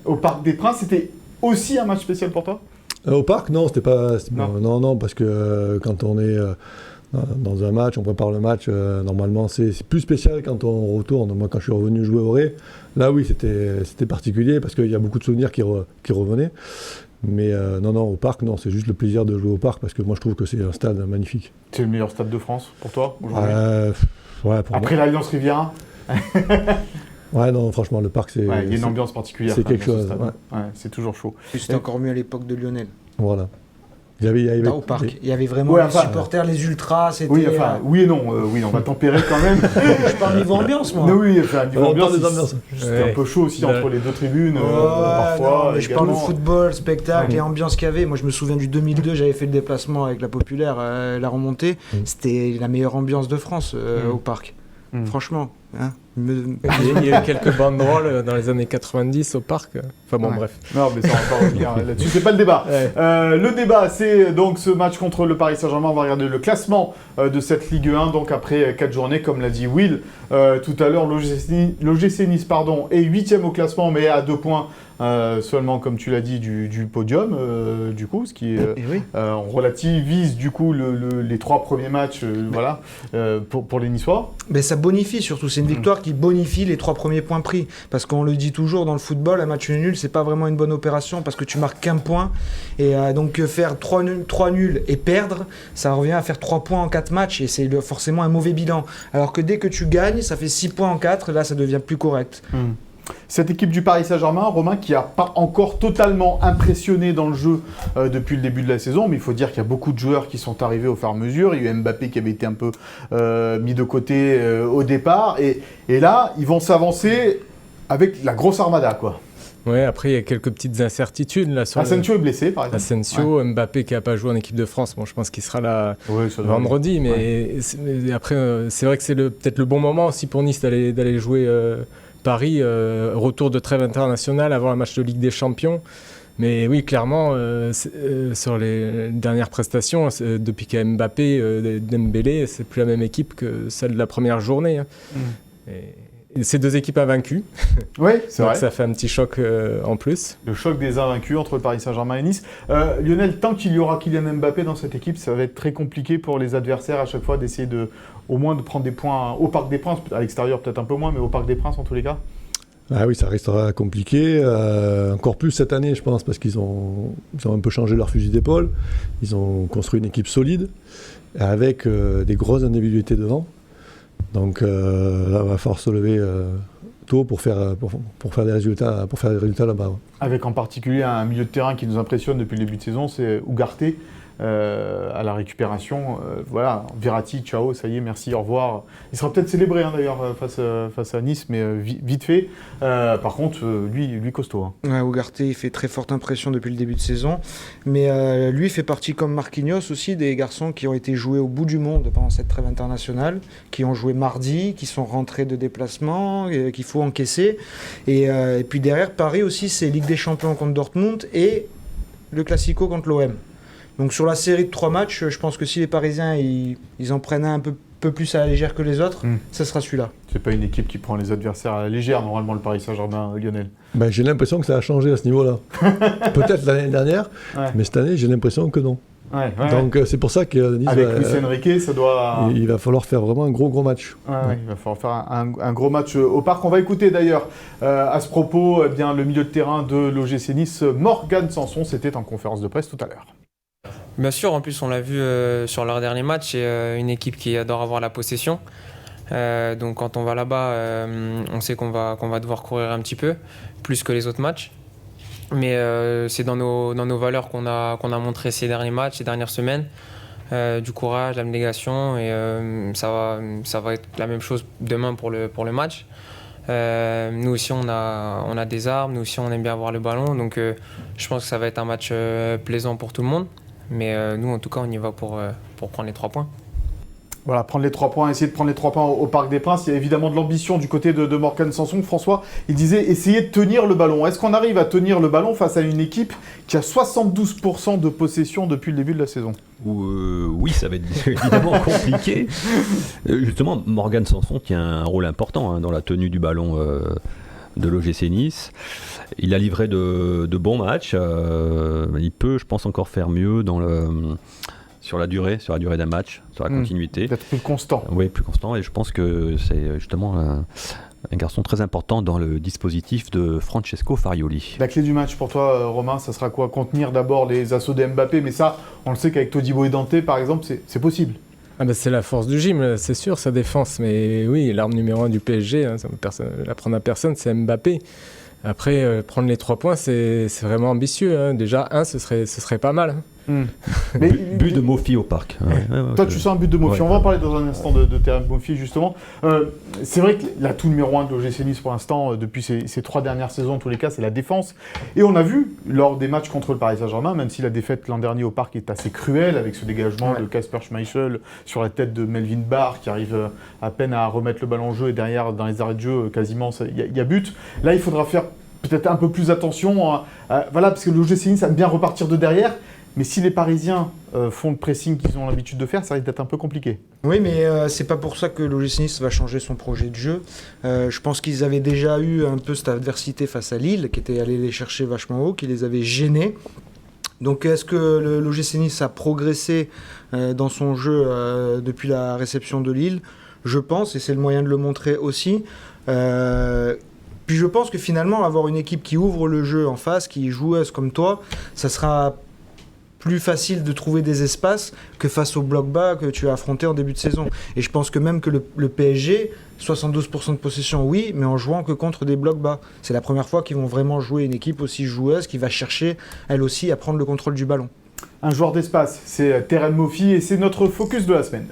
au Parc des Princes, c'était aussi un match spécial pour toi ? Au Parc, non, c'était pas... Non, parce que quand on est Dans un match, on prépare le match, normalement c'est plus spécial quand on retourne. Moi quand je suis revenu jouer au Ré, là oui c'était particulier parce qu'il y a beaucoup de souvenirs qui revenaient. Mais non, au parc, non, c'est juste le plaisir de jouer au parc parce que moi je trouve que c'est un stade magnifique. C'est le meilleur stade de France pour toi aujourd'hui ouais, pour après l'Alliance Riviera. Ouais, non, franchement, le parc, c'est... Ouais, il y a une ambiance particulière. C'est quelque chose, c'est toujours chaud. C'était encore mieux à l'époque de Lionel. Voilà. Il y avait au parc. Il y avait vraiment les supporters, les ultras, c'était... Oui et non, on va tempérer quand même. Je parle niveau ambiance, moi. Oui, niveau ambiance, c'était un peu chaud aussi entre les deux tribunes, parfois. Non, mais je parle de football, spectacle et ambiance qu'il y avait. Moi, je me souviens du 2002, j'avais fait le déplacement avec la Populaire, la remontée. C'était la meilleure ambiance de France au parc. Franchement. Il y a eu quelques banderoles dans les années 90 au parc. Enfin bon, bref. Non, mais ça, on va pas revenir là-dessus. C'est pas le débat. Le débat, c'est donc ce match contre le Paris Saint-Germain. On va regarder le classement de cette Ligue 1. Donc après 4 journées, comme l'a dit Will tout à l'heure, l'OGC Nice est 8e au classement, mais à 2 points seulement, comme tu l'as dit, du podium. Du coup, ce qui on relativise du coup les 3 premiers matchs pour les Niçois. Mais ça bonifie surtout. C'est une victoire qui bonifie les 3 premiers points pris. Parce qu'on le dit toujours dans le football, un match nul, c'est pas vraiment une bonne opération parce que tu marques qu'un point. Et donc faire 3 nuls et perdre, ça revient à faire 3 points en 4 matchs et c'est forcément un mauvais bilan. Alors que dès que tu gagnes, ça fait 6 points en 4, là ça devient plus correct. Cette équipe du Paris Saint-Germain, Romain, qui n'a pas encore totalement impressionné dans le jeu depuis le début de la saison, mais il faut dire qu'il y a beaucoup de joueurs qui sont arrivés au fur et à mesure. Il y a eu Mbappé qui avait été un peu mis de côté au départ. Et là, ils vont s'avancer avec la grosse armada, quoi. Ouais, après, il y a quelques petites incertitudes. Là, sur Asensio est blessé, par exemple. Asensio, Mbappé qui n'a pas joué en équipe de France. Bon, je pense qu'il sera là vendredi. Mais après, c'est vrai que c'est peut-être le bon moment aussi pour Nice d'aller jouer... Paris, retour de trêve internationale avant un match de Ligue des Champions. Mais oui, clairement, sur les dernières prestations, depuis qu'il y a Mbappé, Dembélé, c'est plus la même équipe que celle de la première journée. Et ces 2 équipes invaincues. Oui, c'est vrai. Ça fait un petit choc en plus. Le choc des invaincus entre le Paris Saint-Germain et Nice. Lionel, tant qu'il y aura Kylian Mbappé dans cette équipe, ça va être très compliqué pour les adversaires à chaque fois d'essayer au moins de prendre des points au Parc des Princes, à l'extérieur peut-être un peu moins, mais au Parc des Princes en tous les cas. Ah oui, ça restera compliqué, encore plus cette année je pense, parce qu'ils ont un peu changé leur fusil d'épaule, ils ont construit une équipe solide, avec des grosses individualités devant, donc là il va falloir se lever tôt pour faire des résultats là-bas. Ouais. Avec en particulier un milieu de terrain qui nous impressionne depuis le début de saison, c'est Ugarte. À la récupération, Verratti, ciao, ça y est, merci, au revoir. Il sera peut-être célébré d'ailleurs face à Nice, mais vite fait. Par contre, lui costaud. Ugarte, il fait très forte impression depuis le début de saison, mais lui fait partie comme Marquinhos aussi des garçons qui ont été joués au bout du monde pendant cette trêve internationale, qui ont joué mardi, qui sont rentrés de déplacement, qu'il faut encaisser. Et puis derrière, Paris aussi, c'est Ligue des Champions contre Dortmund et le Classico contre l'OM. Donc sur la série de 3 matchs, je pense que si les Parisiens ils en prennent un peu plus à la légère que les autres, ça sera celui-là. C'est pas une équipe qui prend les adversaires à la légère, normalement, le Paris Saint-Germain, Lionel. J'ai l'impression que ça a changé à ce niveau-là. Peut-être l'année dernière, mais cette année, j'ai l'impression que non. Donc c'est pour ça que Nice avec Luis Enrique, ça doit... Il va falloir faire vraiment un gros match. Il va falloir faire un gros match au Parc. On va écouter d'ailleurs à ce propos le milieu de terrain de l'OGC Nice, Morgan Sanson, c'était en conférence de presse tout à l'heure. Bien sûr, en plus on l'a vu sur leur dernier match, c'est une équipe qui adore avoir la possession. Donc quand on va là-bas, on sait qu'on va devoir courir un petit peu, plus que les autres matchs. Mais c'est dans nos valeurs qu'on a montré ces derniers matchs, ces dernières semaines. Du courage, l'abnégation, et ça va être la même chose demain pour le match. Nous aussi on a des armes, nous aussi on aime bien avoir le ballon, donc je pense que ça va être un match plaisant pour tout le monde. Mais nous, en tout cas, on y va pour prendre les 3 points. Voilà, prendre les 3 points, essayer de prendre les 3 points au Parc des Princes. Il y a évidemment de l'ambition du côté de Morgan Sanson. François, il disait essayer de tenir le ballon. Est-ce qu'on arrive à tenir le ballon face à une équipe qui a 72% de possession depuis le début de la saison ? Oui, ça va être évidemment compliqué. Justement, Morgan Sanson tient un rôle important dans la tenue du ballon de l'OGC Nice. Il a livré de bons matchs. Il peut, je pense, encore faire mieux dans sur la durée d'un match, sur la continuité. D'être plus constant. Oui, plus constant, et je pense que c'est justement un garçon très important dans le dispositif de Francesco Farioli. La clé du match pour toi, Romain, ça sera quoi? Contenir d'abord les assauts de Mbappé, mais ça, on le sait qu'avec Todibo et Dante, par exemple, c'est possible. Ah bah c'est la force du gym, c'est sûr, sa défense. Mais oui, l'arme numéro 1 du PSG, ça l'apprendre à personne, c'est Mbappé. Après, prendre les 3 points, c'est vraiment ambitieux. Déjà, ce serait pas mal. Mais but de Mofi au parc. Toi, tu sens un but de Mofi. On va en parler dans un instant de Terem Mofi, justement. C'est vrai que l'atout numéro 1 de l'OGC Nice pour l'instant, depuis ces 3 dernières saisons, en tous les cas, c'est la défense. Et on a vu, lors des matchs contre le Paris Saint-Germain, même si la défaite l'an dernier au parc est assez cruelle, avec ce dégagement de Kasper Schmeichel sur la tête de Melvin Barr, qui arrive à peine à remettre le ballon en jeu, et derrière, dans les arrêts de jeu, quasiment, il y a but. Là, il faudra faire peut-être un peu plus attention, parce que l'OGC Nice aime bien repartir de derrière. Mais si les Parisiens font le pressing qu'ils ont l'habitude de faire, ça risque d'être un peu compliqué. Oui, mais c'est pas pour ça que l'OGC Nice va changer son projet de jeu. Je pense qu'ils avaient déjà eu un peu cette adversité face à Lille, qui était allé les chercher vachement haut, qui les avait gênés. Donc est-ce que l'OGC Nice a progressé dans son jeu depuis la réception de Lille? Je pense, et c'est le moyen de le montrer aussi. Puis je pense que finalement, avoir une équipe qui ouvre le jeu en face, qui est joueuse comme toi, ça sera plus facile de trouver des espaces que face au bloc bas que tu as affronté en début de saison. Et je pense que même que le PSG, 72% de possession, oui, mais en jouant que contre des blocs bas. C'est la première fois qu'ils vont vraiment jouer une équipe aussi joueuse qui va chercher, elle aussi, à prendre le contrôle du ballon. Un joueur d'espace, c'est Terem Mofi et c'est notre focus de la semaine.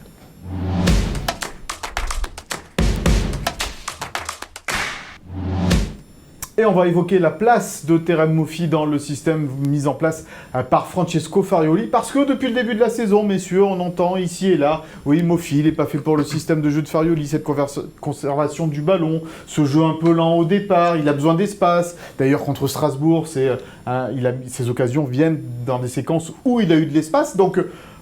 Et on va évoquer la place de Terem Mofi dans le système mis en place par Francesco Farioli. Parce que depuis le début de la saison, messieurs, on entend ici et là, oui, Mofi, il n'est pas fait pour le système de jeu de Farioli, cette conservation du ballon, ce jeu un peu lent au départ, il a besoin d'espace. D'ailleurs, contre Strasbourg, ces occasions viennent dans des séquences où il a eu de l'espace. Donc,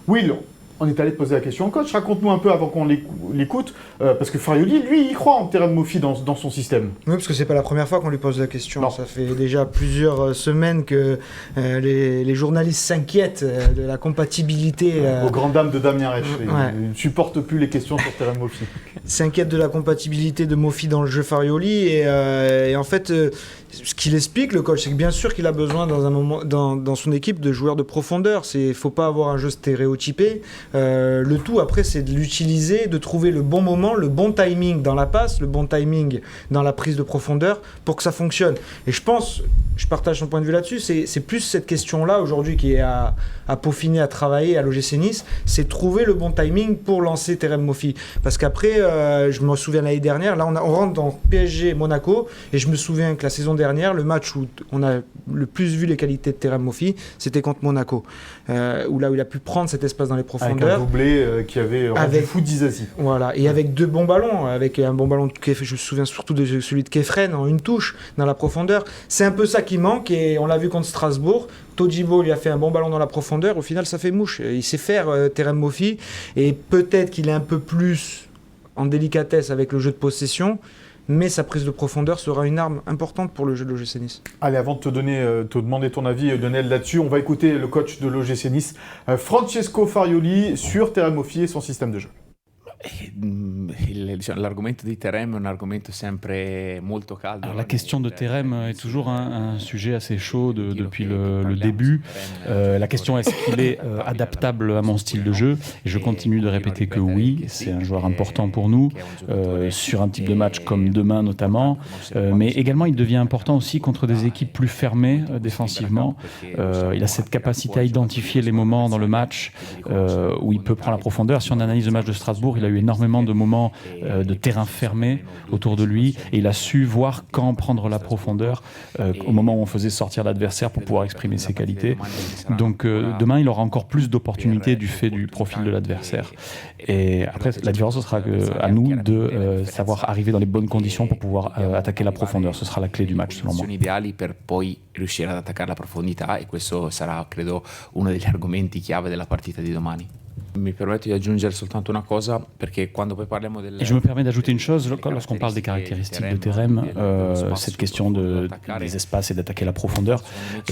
Will, on est allé te poser la question au coach. Raconte-nous un peu avant qu'on l'écoute, parce que Farioli, lui, il croit en Terem Mofi dans son système. Oui, parce que c'est pas la première fois qu'on lui pose la question. Non. Ça fait déjà plusieurs semaines que les journalistes s'inquiètent de la compatibilité. Aux grandes dames de Damien Reich. Il ne supporte plus les questions sur Terem Mofi. S'inquiète de la compatibilité de Mofi dans le jeu Farioli. Et en fait, ce qu'il explique, le coach, c'est que bien sûr qu'il a besoin dans un moment, dans son équipe, de joueurs de profondeur. Il ne faut pas avoir un jeu stéréotypé. Le tout après, c'est de l'utiliser, de trouver le bon moment, le bon timing dans la passe, le bon timing dans la prise de profondeur pour que ça fonctionne. Et je pense, je partage son point de vue là-dessus, c'est plus cette question-là aujourd'hui qui est à peaufiner, à travailler à l'OGC Nice, c'est trouver le bon timing pour lancer Terem Mofi. Parce qu'après, je me souviens l'année dernière, là on rentre dans PSG Monaco, et je me souviens que la saison dernière, le match où on a le plus vu les qualités de Terem Mofi, c'était contre Monaco, où il a pu prendre cet espace dans les profondeurs. Avec un doublé qui avait rendu fou Disasi. Voilà, et avec 2 bons ballons, avec un bon ballon, je me souviens surtout de celui de Kefren en une touche dans la profondeur. C'est un peu ça qui manque, et on l'a vu contre Strasbourg. Todibo lui a fait un bon ballon dans la profondeur, au final ça fait mouche. Il sait faire Terem Mofi, et peut-être qu'il est un peu plus en délicatesse avec le jeu de possession, mais sa prise de profondeur sera une arme importante pour le jeu de l'OGC Nice. Allez, avant de te demander ton avis, Lionel, là-dessus, on va écouter le coach de l'OGC Nice, Francesco Farioli, sur Terem Mofi et son système de jeu. La question de Terem est toujours un sujet assez chaud depuis le début. La question est-ce qu'il est adaptable à mon style de jeu? Et je continue de répéter que oui, c'est un joueur important pour nous, sur un type de match comme demain notamment, mais également il devient important aussi contre des équipes plus fermées défensivement. Il a cette capacité à identifier les moments dans le match où il peut prendre la profondeur. Si on analyse le match de Strasbourg, il a eu énormément de moments de terrain fermé autour de lui, et il a su voir quand prendre la profondeur au moment où on faisait sortir l'adversaire pour pouvoir exprimer ses qualités. Donc demain, il aura encore plus d'opportunités du fait du profil de l'adversaire. Et après, la différence, ce sera à nous de savoir arriver dans les bonnes conditions pour pouvoir attaquer la profondeur. Ce sera la clé du match, selon moi. Riuscire ad attaccare la profondità, e questo sarà, credo, uno degli argomenti chiave della partita di domani. Mi permetto di aggiungere soltanto una cosa, perché quando poi parliamo del... Et je me permets d'ajouter une chose, lorsqu'on parle des caractéristiques de Terem, cette question des espaces et d'attaquer la profondeur,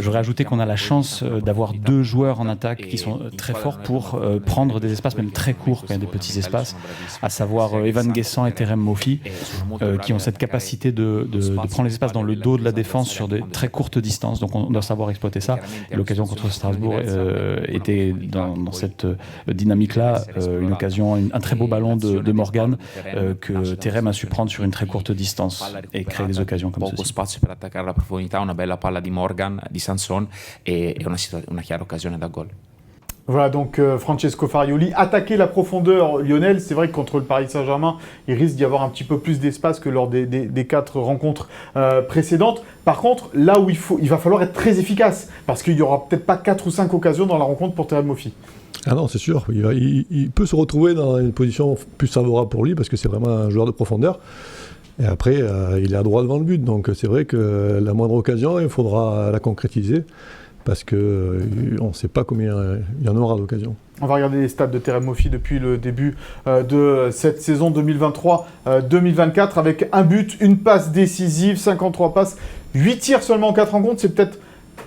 j'aurais ajouté qu'on a la chance d'avoir 2 joueurs en attaque qui sont très forts pour prendre des espaces même très courts quand il y a des petits espaces, à savoir Evan Guessant et Terem Moffi, qui ont cette capacité de prendre les espaces dans le dos de la défense sur de très courtes distances, donc on doit savoir exploiter ça. Et l'occasion contre Strasbourg était dans cette dynamique-là, une occasion, un très beau ballon de Morgan que Terem a su prendre sur une très courte distance et créer des occasions comme poco ceci. spazio per attaccare la profondità, una bella palla di Morgan, di Sanson e una chiara occasione da gol. Voilà, donc Francesco Farioli, attaquer la profondeur, Lionel, c'est vrai que contre le Paris Saint-Germain, il risque d'y avoir un petit peu plus d'espace que lors des 4 rencontres précédentes. Par contre, là où il va falloir être très efficace, parce qu'il n'y aura peut-être pas 4 ou 5 occasions dans la rencontre pour Terem Moffi. Ah non, c'est sûr, il peut se retrouver dans une position plus favorable pour lui, parce que c'est vraiment un joueur de profondeur. Et après, il est à droit devant le but, donc c'est vrai que la moindre occasion, il faudra la concrétiser. Parce qu'on ne sait pas combien il y en aura d'occasions. On va regarder les stats de Terem Moffi depuis le début de cette saison 2023-2024 avec un but, une passe décisive, 53 passes, 8 tirs seulement en 4 rencontres.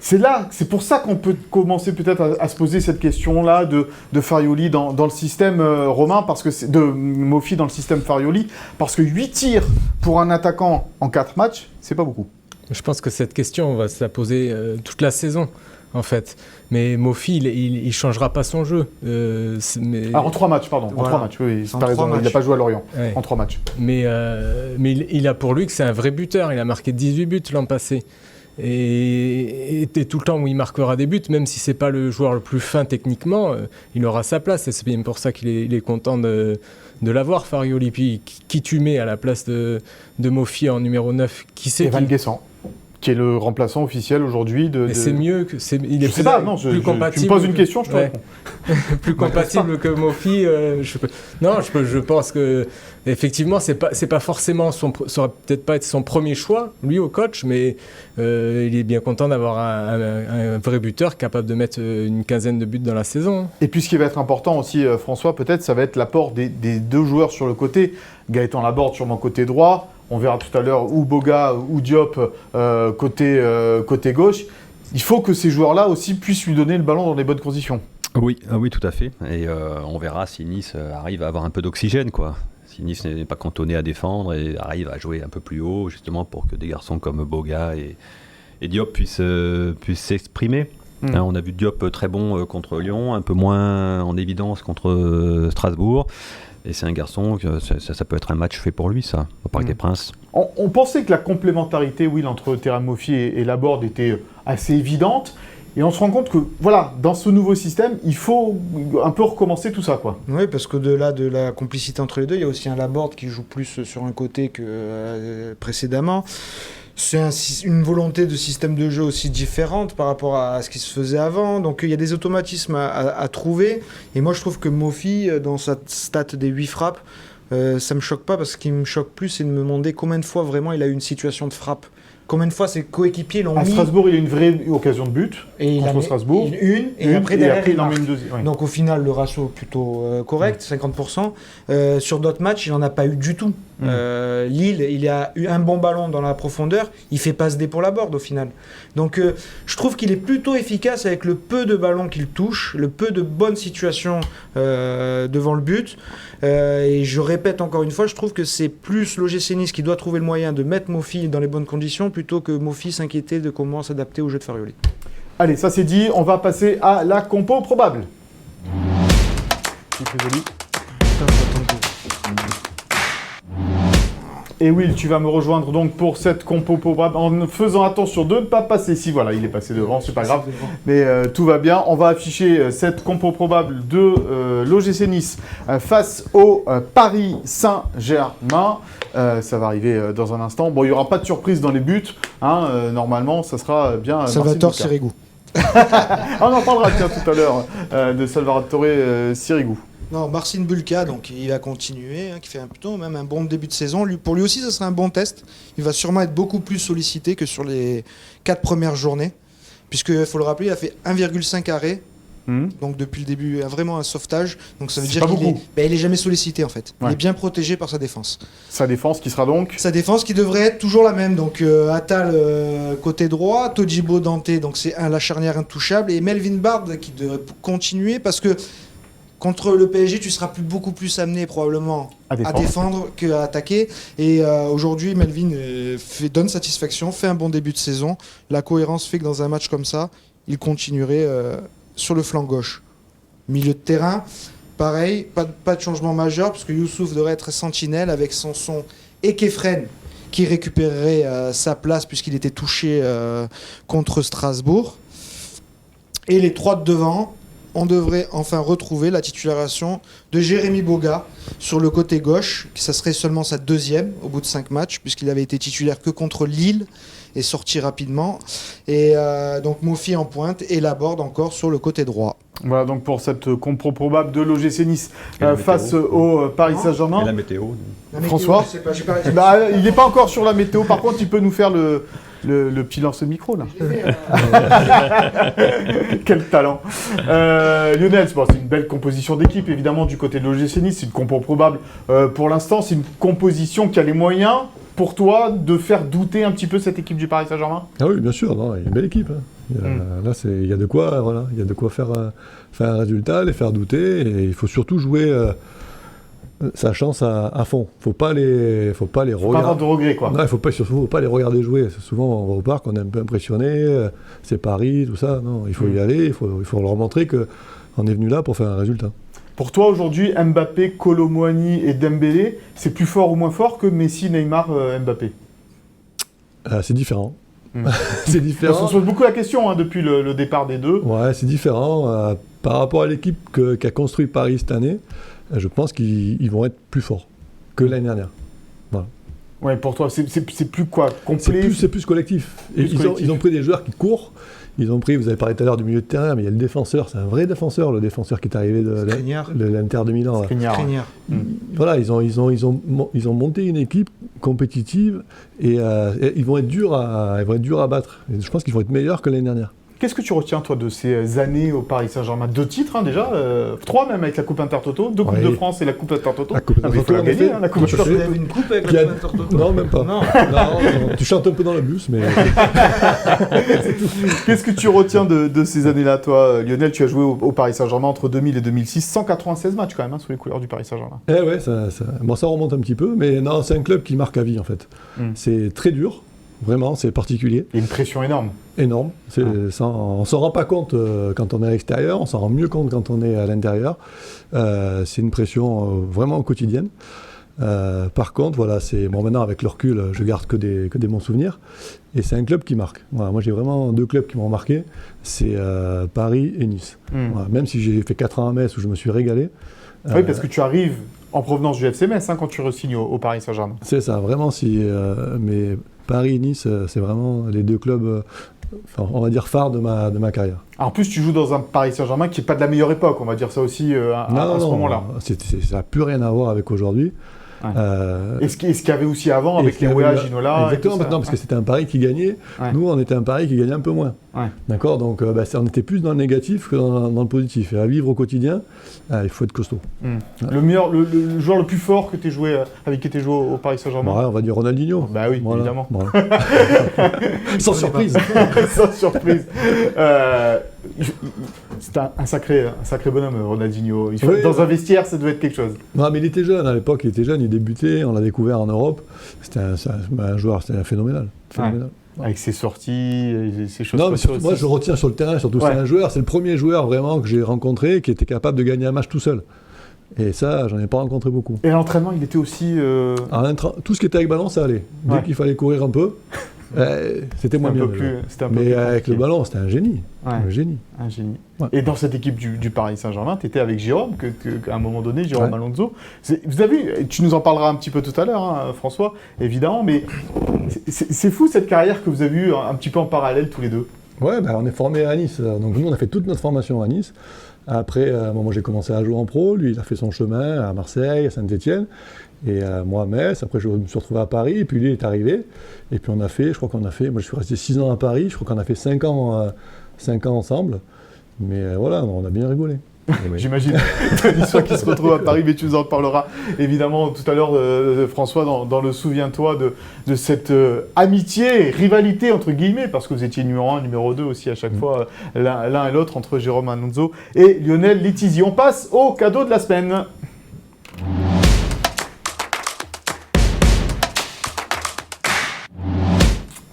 C'est pour ça qu'on peut commencer peut-être à se poser cette question-là de Farioli dans le système romain, de Moffi dans le système Farioli, parce que 8 tirs pour un attaquant en 4 matchs, c'est pas beaucoup. Je pense que cette question, on va se la poser toute la saison, en fait. Mais Moffi, il ne changera pas son jeu. En 3 matchs, pardon. Voilà. En 3 matchs, oui. C'est pas raison. Il n'a pas joué à Lorient. Ouais. En 3 matchs. Mais il a pour lui que c'est un vrai buteur. Il a marqué 18 buts l'an passé. Et tout le temps où il marquera des buts, même si ce n'est pas le joueur le plus fin techniquement, il aura sa place. Et c'est bien pour ça qu'il est content de l'avoir, Farioli. Puis qui tu mets à la place de Moffi en numéro 9 qui c'est Evan Guessant, qui est le remplaçant officiel aujourd'hui de... C'est mieux que... Il est plus compatible. Tu me poses une question, je te réponds. Plus compatible que Moffi. Je pense que effectivement, c'est pas forcément ça aurait peut-être pas être son premier choix, lui au coach, mais il est bien content d'avoir un vrai buteur capable de mettre une quinzaine de buts dans la saison. Et puis ce qui va être important aussi, François, peut-être, ça va être l'apport des 2 joueurs sur le côté. Gaëtan Laborde sur mon côté droit. On verra tout à l'heure ou Boga ou Diop côté gauche. Il faut que ces joueurs-là aussi puissent lui donner le ballon dans les bonnes conditions. Oui, tout à fait. Et on verra si Nice arrive à avoir un peu d'oxygène, quoi. Si Nice n'est pas cantonné à défendre et arrive à jouer un peu plus haut, justement pour que des garçons comme Boga et Diop puissent s'exprimer. On a vu Diop très bon contre Lyon, un peu moins en évidence contre Strasbourg. Et c'est un garçon, ça peut être un match fait pour lui, ça, au Parc des Princes. On pensait que la complémentarité, Will, entre Terem Moffi et Laborde était assez évidente. Et on se rend compte que, voilà, dans ce nouveau système, il faut un peu recommencer tout ça, quoi. Oui, parce qu'au-delà de la complicité entre les deux, il y a aussi un Laborde qui joue plus sur un côté que précédemment. C'est une volonté de système de jeu aussi différente par rapport à ce qui se faisait avant. Donc il y a des automatismes à trouver. Et moi je trouve que Moffi, dans sa stat des 8 frappes, ça me choque pas, parce ce qui me choque plus, c'est de me demander combien de fois vraiment il a eu une situation de frappe. Combien de fois ses coéquipiers l'ont mis. À Strasbourg, il y a une vraie occasion de but contre Strasbourg. Et après derrière, il en met une deuxième. Oui. Donc au final, le ratio est plutôt correct, 50%. Sur d'autres matchs, il n'en a pas eu du tout. Lille, il a eu un bon ballon dans la profondeur, il fait passe D pour Laborde au final. Donc je trouve qu'il est plutôt efficace avec le peu de ballons qu'il touche, le peu de bonnes situations devant le but. Et je répète encore une fois, je trouve que c'est plus l'OGC Nice qui doit trouver le moyen de mettre Moffi dans les bonnes conditions, plutôt que Moffi s'inquiéter de comment s'adapter au jeu de Farioli. Allez, ça c'est dit, on va passer à la compo probable. C'est très joli. Et Will, tu vas me rejoindre donc pour cette compo probable en faisant attention de ne pas passer ici. Voilà, il est passé devant, c'est pas grave. Mais tout va bien. On va afficher cette compo probable de l'OGC Nice face au Paris Saint-Germain. Ça va arriver dans un instant. Bon, il n'y aura pas de surprise dans les buts. Normalement, ça sera bien... Salvatore Sirigu. On en parlera tout à l'heure de Salvatore Sirigu. Non, Marcin Bulka, donc il va continuer, qui fait plutôt même un bon début de saison. Pour lui aussi, ça sera un bon test. Il va sûrement être beaucoup plus sollicité que sur les 4 premières journées. Puisqu'il faut le rappeler, il a fait 1,5 arrêts Donc depuis le début, il y a vraiment un sauvetage. Donc ça veut dire pas qu'il beaucoup. il est jamais sollicité en fait. Ouais. Il est bien protégé par sa défense. Sa défense qui sera donc Sa défense qui devrait être toujours la même. Donc Attal côté droit, Todibo Dante, donc c'est la charnière intouchable, et Melvin Bard qui devrait continuer parce que contre le PSG, tu seras beaucoup plus amené probablement à défendre qu'à attaquer. Et aujourd'hui, Melvin donne satisfaction, fait un bon début de saison. La cohérence fait que dans un match comme ça, il continuerait sur le flanc gauche. Milieu de terrain, pareil, pas de changement majeur, parce que Youssouf devrait être sentinelle avec Sanson et Kefren qui récupérerait sa place puisqu'il était touché contre Strasbourg. Et les 3 de devant, on devrait enfin retrouver la titularisation de Jérémy Boga sur le côté gauche, qui ça serait seulement sa 2e au bout de 5 matchs, puisqu'il avait été titulaire que contre Lille et sorti rapidement. Et donc Mofi en pointe et Laborde encore sur le côté droit. Voilà donc pour cette compro probable de l'OGC Nice face au Paris Saint-Germain. Et la météo. François, il n'est pas encore sur la météo, par contre il peut nous faire le petit lance-micro là. Quel talent. Lionel, c'est une belle composition d'équipe évidemment du côté de l'OGC Nice, c'est une compo probable pour l'instant, c'est une composition qui a les moyens pour toi de faire douter un petit peu cette équipe du Paris Saint-Germain? Ah oui, bien sûr, il y a une belle équipe. Là, il y a de quoi, il y a de quoi faire un résultat, les faire douter, et il faut surtout jouer sa chance à fond. Faut pas les regarder. Pas avoir de regrets quoi. Non, faut pas les regarder jouer. Souvent on va au parc, on est un peu impressionné, c'est Paris, tout ça. Non, il faut y aller, il faut leur montrer qu'on est venu là pour faire un résultat. Pour toi aujourd'hui, Mbappé, Kolo Muani et Dembélé, c'est plus fort ou moins fort que Messi, Neymar, Mbappé? C'est différent. C'est différent. On se pose beaucoup la question depuis le départ des deux. Ouais, c'est différent. Par rapport à l'équipe qu'a construit Paris cette année, je pense qu'ils vont être plus forts que l'année dernière. Voilà. Ouais, pour toi, c'est plus quoi, complet? C'est plus collectif. Ils ont pris des joueurs qui courent. Ils ont pris, vous avez parlé tout à l'heure du milieu de terrain, mais il y a le défenseur, c'est un vrai défenseur, le défenseur qui est arrivé de l'Inter de Milan. Skriniar. Voilà, ils ont monté une équipe compétitive et ils vont être durs à battre. Et je pense qu'ils vont être meilleurs que l'année dernière. Qu'est-ce que tu retiens, toi, de ces années au Paris Saint-Germain? 2 titres, déjà, 3 même avec la Coupe Intertoto, 2 Coupes de France et la Coupe Intertoto. La Coupe Intertoto, il faut la gagner, la Coupe Intertoto. Vous avez une coupe avec la Coupe Intertoto? Non, même pas. Non, tu chantes un peu dans le bus, mais... Qu'est-ce que tu retiens de ces années-là, toi, Lionel? Tu as joué au Paris Saint-Germain entre 2000 et 2006, 196 matchs quand même, sous les couleurs du Paris Saint-Germain. Eh ouais, ça remonte un petit peu, mais non, c'est un club qui marque à vie, en fait. C'est très dur. Vraiment, c'est particulier. Et une pression énorme. Énorme. On ne s'en rend pas compte quand on est à l'extérieur, on s'en rend mieux compte quand on est à l'intérieur. C'est une pression vraiment quotidienne. Par contre, voilà, maintenant avec le recul, je garde que des bons souvenirs. Et c'est un club qui marque. Voilà, moi, j'ai vraiment 2 clubs qui m'ont marqué. C'est Paris et Nice. Voilà, même si j'ai fait 4 ans à Metz où je me suis régalé. Oui, parce que tu arrives en provenance du FC Metz quand tu re-signes au Paris Saint-Germain. C'est ça, vraiment. Mais Paris et Nice, c'est vraiment les 2 clubs, on va dire, phares de ma carrière. En plus, tu joues dans un Paris Saint-Germain qui n'est pas de la meilleure époque, on va dire ça aussi à ce moment-là. Ça n'a plus rien à voir avec aujourd'hui. Et ce qu'il y avait aussi avant avec les Wea, Ginola. Exactement, maintenant, parce que c'était un pari qui gagnait. Ouais. Nous, on était un pari qui gagnait un peu moins. Ouais. D'accord, donc on était plus dans le négatif que dans le positif. Et à vivre au quotidien, il faut être costaud. Ouais. Le joueur le plus fort que tu joué, avec qui tu as joué au Paris Saint-Germain? On va dire Ronaldinho. Bah oui, voilà. Évidemment. Voilà. Sans surprise. Sans surprise. C'est un sacré bonhomme, Ronaldinho. Dans un vestiaire, ça devait être quelque chose. Non, mais il était jeune à l'époque, il débutait, on l'a découvert en Europe. C'était un joueur, c'était phénoménal. Ouais. Avec ses sorties, ses choses. Non, mais surtout, moi je retiens sur le terrain, surtout c'est un joueur, c'est le premier joueur vraiment que j'ai rencontré qui était capable de gagner un match tout seul. Et ça, j'en ai pas rencontré beaucoup. Et à l'entraînement, il était aussi... Tout ce qui était avec ballon, ça allait. Dès qu'il fallait courir un peu, c'était moins bien. Mais avec le ballon, c'était un génie. Un génie. Ouais. Et dans cette équipe du Paris Saint-Germain, tu étais avec Jérôme, qu'à un moment donné, Jérôme Alonso. Vous avez vu, tu nous en parleras un petit peu tout à l'heure, François, évidemment, mais c'est fou cette carrière que vous avez eue un petit peu en parallèle tous les deux. Ouais, on est formés à Nice. Donc nous, on a fait toute notre formation à Nice. Après, moi, j'ai commencé à jouer en pro. Lui, il a fait son chemin à Marseille, à Saint-Etienne. Et moi à Metz. Après, je me suis retrouvé à Paris. Et puis lui, il est arrivé. Et puis moi, je suis resté 6 ans à Paris. Je crois qu'on a fait 5 ans ensemble. Mais voilà, on a bien rigolé. J'imagine. L'histoire qui se retrouve à Paris, mais tu nous en parleras évidemment tout à l'heure, François, dans le Souviens-toi de cette amitié, rivalité entre guillemets, parce que vous étiez numéro 1, numéro 2 aussi à chaque fois, l'un et l'autre, entre Jérôme Alonso et Lionel Letizia. On passe au cadeau de la semaine.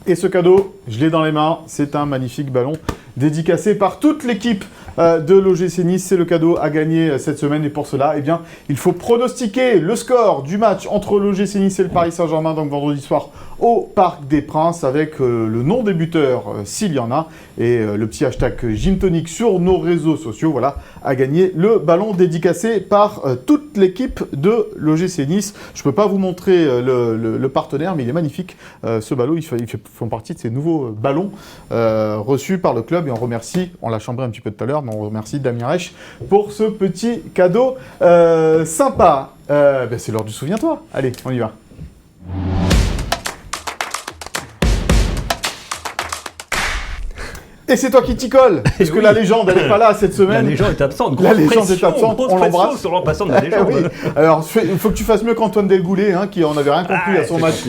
Et ce cadeau, je l'ai dans les mains, c'est un magnifique ballon dédicacé par toute l'équipe de l'OGC Nice. C'est le cadeau à gagner cette semaine et pour cela, eh bien, il faut pronostiquer le score du match entre l'OGC Nice et le Paris Saint-Germain, donc vendredi soir au Parc des Princes, avec le nom des buteurs s'il y en a et le petit hashtag Gymtonic sur nos réseaux sociaux. Voilà, à gagner le ballon dédicacé par toute l'équipe de l'OGC Nice. Je ne peux pas vous montrer le partenaire, mais il est magnifique. Ce ballon, il fait partie de ces nouveaux ballons reçus par le club et on remercie, on l'a chambré un petit peu tout à l'heure, mais on remercie Damien Reich pour ce petit cadeau sympa. C'est l'heure du Souviens-toi. Allez, on y va. Et c'est toi qui t'y colle, parce que la légende, elle n'est pas là cette semaine. La légende est absente. La légende est absente, on l'embrasse. Sur l'embrassant de la légende. Oui. Alors, il faut que tu fasses mieux qu'Antoine Delgoulet, qui en avait rien compris à son match.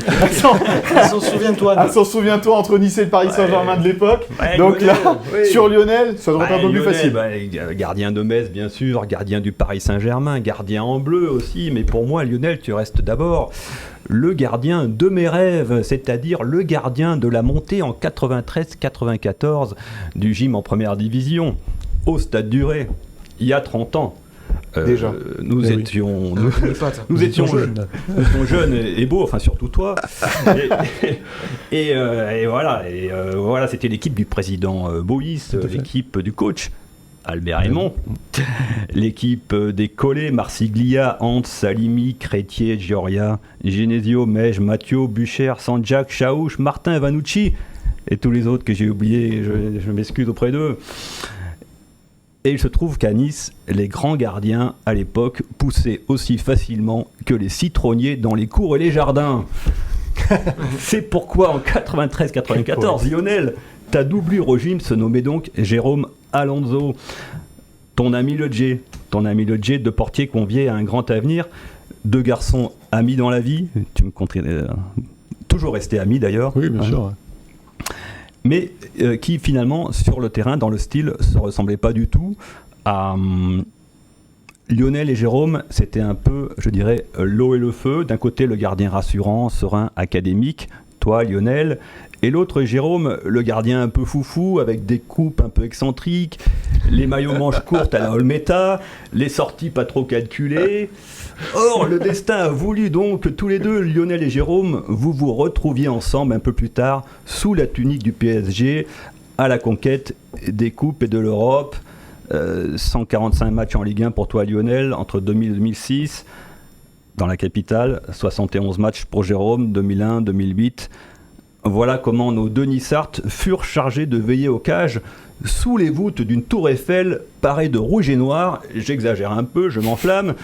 À son Souviens-toi. À son Souviens-toi entre Nice et le Paris Saint-Germain de l'époque. Ouais, donc Lionel, là, oui. sur Lionel, ça devrait être un peu plus facile. Gardien de Metz, bien sûr, gardien du Paris Saint-Germain, gardien en bleu aussi. Mais pour moi, Lionel, tu restes d'abord le gardien de mes rêves, c'est-à-dire le gardien de la montée en 93-94 du gym en première division, au Stade du Ré, il y a 30 ans. Déjà. Nous étions jeunes et beaux, enfin surtout toi. Et voilà, c'était l'équipe du président Boïs, l'équipe du coach Albert Raymond, l'équipe des collés, Marsiglia, Ant, Salimi, Crétier, Gioria, Genesio, Mej, Mathieu, Bucher, Sanjak, Chaouch, Martin, Vanucci et tous les autres que j'ai oubliés, je m'excuse auprès d'eux. Et il se trouve qu'à Nice, les grands gardiens, à l'époque, poussaient aussi facilement que les citronniers dans les cours et les jardins. C'est pourquoi en 93-94, Lionel, ta doublure au gym se nommait donc Jérôme Alonso. Ton ami le J, de Portier convié à un grand avenir. Deux garçons amis dans la vie. Tu me compterais toujours restés amis d'ailleurs. Oui, bien sûr. Mais qui finalement, sur le terrain, dans le style, se ressemblaient pas du tout à... Lionel et Jérôme, c'était un peu, je dirais, l'eau et le feu. D'un côté, le gardien rassurant, serein, académique. Toi, Lionel. Et l'autre, Jérôme, le gardien un peu foufou, avec des coupes un peu excentriques, les maillots manches courtes à la Olmeta, les sorties pas trop calculées. Or, le destin a voulu donc que tous les deux, Lionel et Jérôme, vous vous retrouviez ensemble un peu plus tard, sous la tunique du PSG, à la conquête des coupes et de l'Europe. 145 matchs en Ligue 1 pour toi, Lionel, entre 2000 et 2006. Dans la capitale, 71 matchs pour Jérôme, 2001-2008. Voilà comment nos deux Nissards furent chargés de veiller aux cages sous les voûtes d'une tour Eiffel parée de rouge et noir. J'exagère un peu, je m'enflamme.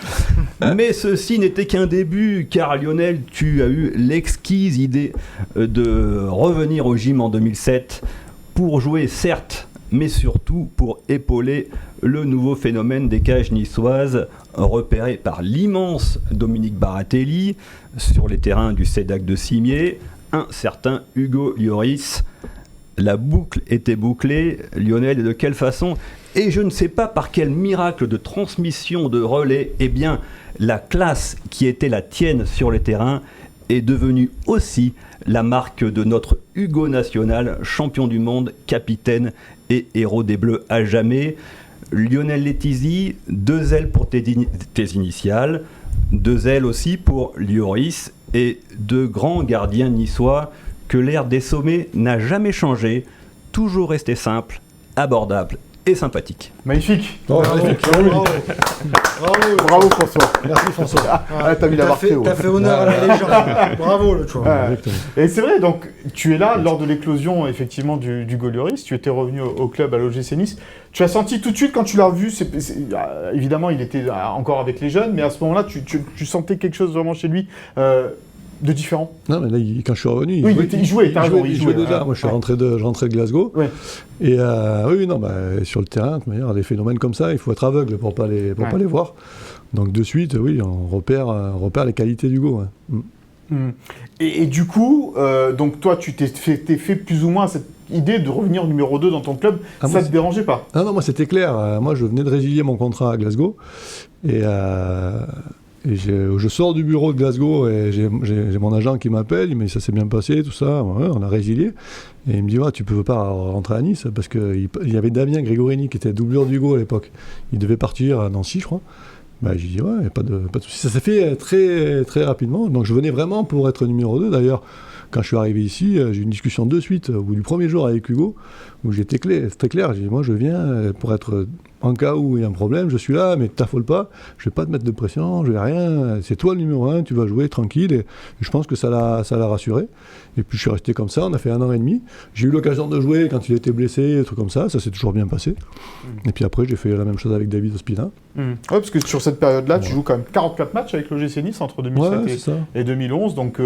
Mais ceci n'était qu'un début, car Lionel, tu as eu l'exquise idée de revenir au gym en 2007 pour jouer, certes, mais surtout pour épauler le nouveau phénomène des cages niçoises, repéré par l'immense Dominique Baratelli sur les terrains du CEDAC de Cimier, un certain Hugo Lloris. La boucle était bouclée, Lionel, et de quelle façon? Et je ne sais pas par quel miracle de transmission de relais, eh bien, la classe qui était la tienne sur les terrains est devenue aussi la marque de notre Hugo national, champion du monde, capitaine et héros des Bleus à jamais. Lionel Letizia, 2 L pour tes initiales, 2 L aussi pour Lloris, et 2 grands gardiens niçois que l'ère des sommets n'a jamais changé, toujours resté simple, abordable et sympathique. Magnifique. Bravo. Bravo François. Merci François. T'as mis la barre très haut. T'as fait honneur à la légende. Bravo le choix. Et c'est vrai, donc tu es là lors de l'éclosion effectivement du Lloris. Tu étais revenu au club à l'OGC Nice. Tu as senti tout de suite quand tu l'as revu, évidemment il était encore avec les jeunes, mais à ce moment-là tu sentais quelque chose vraiment chez lui de différent? Non, mais là, quand je suis revenu, il jouait déjà. Ouais. Moi, je rentré de Glasgow. Ouais. Et sur le terrain, de manière, des phénomènes comme ça, il faut être aveugle pour pas les voir. Donc de suite, on repère les qualités d'Hugo. Et du coup, donc toi, tu t'es fait plus ou moins cette idée de revenir numéro 2 dans ton club, ça ne te dérangeait pas? Non, moi c'était clair. Moi, je venais de résilier mon contrat à Glasgow. Et je sors du bureau de Glasgow et j'ai mon agent qui m'appelle, il me dit ça s'est bien passé, tout ça, ouais, on a résilié. Et il me dit tu peux pas rentrer à Nice parce qu'il y avait Damien Gregorini qui était doublure d'Hugo à l'époque. Il devait partir à Nancy, je crois. J'ai dit ouais, pas de souci. Ça s'est fait très, très rapidement. Donc je venais vraiment pour être numéro 2. D'ailleurs, quand je suis arrivé ici, j'ai eu une discussion de suite au bout du premier jour avec Hugo, où j'étais très clair. J'ai dit moi je viens pour être, en cas où il y a un problème, je suis là, mais t'affole pas, je vais pas te mettre de pression, je vais rien. C'est toi le numéro 1, tu vas jouer tranquille. Et je pense que ça l'a rassuré. Et puis je suis resté comme ça, on a fait 1 an et demi. J'ai eu l'occasion de jouer quand il était blessé, des trucs comme ça s'est toujours bien passé. Et puis après, j'ai fait la même chose avec David Ospina. Ouais, parce que sur cette période-là, tu joues quand même 44 matchs avec l'OGC Nice entre 2007 et 2011. Donc,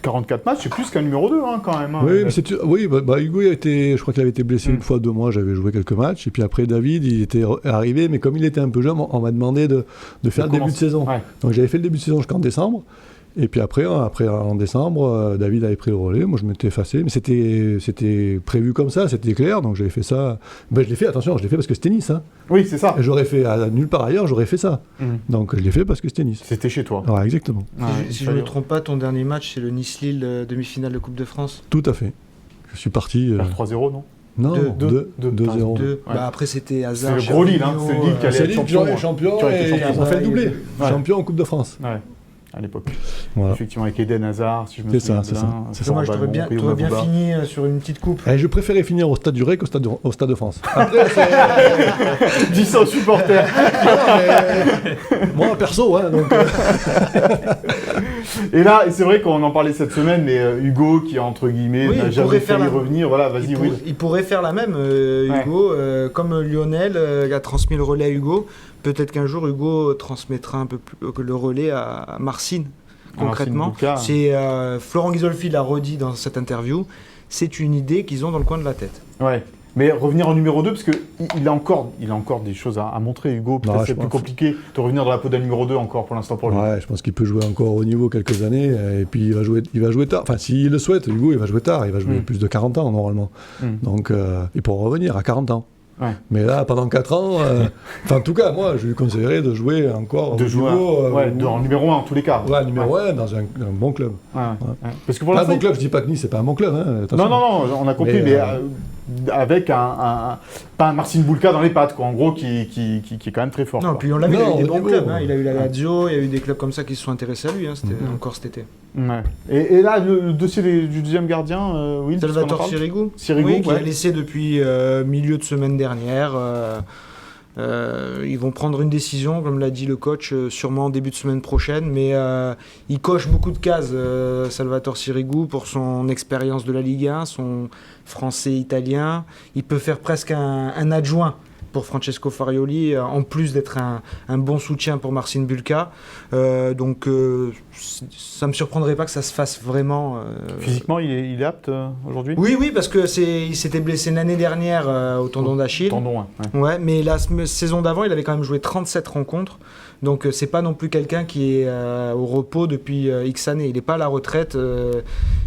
44 matchs, c'est plus qu'un numéro 2 quand même. Oui, Hugo, je crois qu'il avait été blessé une fois, 2 mois, j'avais joué quelques matchs. Et puis après, David, il était arrivé, mais comme il était un peu jeune, on m'a demandé de faire le début de saison. Ouais. Donc j'avais fait le début de saison jusqu'en décembre. Et puis après en décembre, David avait pris le relais, moi je m'étais effacé, mais c'était prévu comme ça, c'était clair, donc j'avais fait ça. Je l'ai fait parce que c'était Nice. Oui, c'est ça. Et j'aurais fait, nulle part ailleurs, j'aurais fait ça. Donc je l'ai fait parce que c'était Nice. C'était chez toi. Ouais, exactement. Si je ne me trompe pas, ton dernier match, c'est le Nice-Lille demi-finale de Coupe de France. Tout à fait. Je suis parti... 3-0 non? Non, 2-0. Après, c'était hasard. C'est le gros Lille, c'est le Lille qui allait être champion et on fait le doublé. Champion en Coupe de France. Ouais. À l'époque. Voilà. Effectivement, avec Eden Hazard, si je me souviens bien. C'est dommage, tu aurais bien fini sur une petite coupe. Je préférais finir au Stade du Ré qu'au Stade de France. Après, dis ça aux supporters. Moi, perso, donc... Et là, c'est vrai qu'on en parlait cette semaine, mais Hugo, qui entre guillemets n'a jamais failli revenir, voilà, vas-y, Will. Il pourrait faire la même, Hugo, comme Lionel a transmis le relais à Hugo. Peut-être qu'un jour, Hugo transmettra un peu plus le relais à Marcine, concrètement. C'est Florent Ghisolfi l'a redit dans cette interview, c'est une idée qu'ils ont dans le coin de la tête. Ouais. Mais revenir en numéro 2, parce qu'il a encore des choses à montrer, Hugo. Peut-être c'est plus compliqué de revenir dans la peau d'un numéro 2 encore pour l'instant pour lui. Ouais, je pense qu'il peut jouer encore au niveau quelques années, et puis il va jouer tard. Enfin, s'il le souhaite, Hugo, il va jouer tard. Il va jouer plus de 40 ans, normalement. Donc, il pourra revenir à 40 ans. Ouais. Mais là, pendant 4 ans, en tout cas, moi, je lui conseillerais de jouer encore en numéro 1 en tous les cas. Ouais, numéro 1 dans un bon club. Parce que pour un bon club, je dis pas que Nice, c'est pas un bon club. Non, on a compris, mais avec pas un Marcin Bulka dans les pattes, quoi, en gros, qui est quand même très fort. Non, puis on l'a vu, il a eu des bons clubs. Il a eu la Lazio, il y a eu des clubs comme ça qui se sont intéressés à lui, c'était encore cet été. Ouais. Et là, le dossier du deuxième gardien, Will, Salvatore Sirigu, qui a laissé depuis milieu de semaine dernière. Ils vont prendre une décision, comme l'a dit le coach, sûrement en début de semaine prochaine, mais il coche beaucoup de cases, Salvatore Sirigu, pour son expérience de la Ligue 1, son français-italien. Il peut faire presque un adjoint pour Francesco Farioli, en plus d'être un bon soutien pour Marcin Bulka. Donc ça ne me surprendrait pas que ça se fasse vraiment. Physiquement, il est apte aujourd'hui ? Oui, parce qu'il s'était blessé l'année dernière au tendon d'Achille. Ouais, mais la saison d'avant, il avait quand même joué 37 rencontres. Donc c'est pas non plus quelqu'un qui est au repos depuis X années. Il n'est pas à la retraite.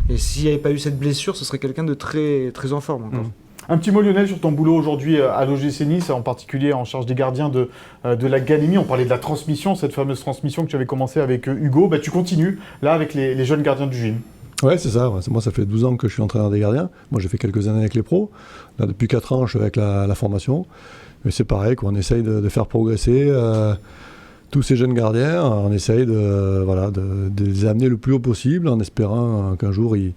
Et s'il n'y avait pas eu cette blessure, ce serait quelqu'un de très, très en forme encore. Un petit mot, Lionel, sur ton boulot aujourd'hui à l'OGC Nice, en particulier en charge des gardiens de l'académie. On parlait de la transmission, cette fameuse transmission que tu avais commencé avec Hugo. Tu continues là avec les jeunes gardiens du gym. Ouais, c'est ça. Moi, ça fait 12 ans que je suis entraîneur des gardiens. Moi, j'ai fait quelques années avec les pros. Là, depuis 4 ans, je suis avec la formation. Mais c'est pareil, on essaye de faire progresser tous ces jeunes gardiens. On essaye de les amener le plus haut possible en espérant qu'un jour, ils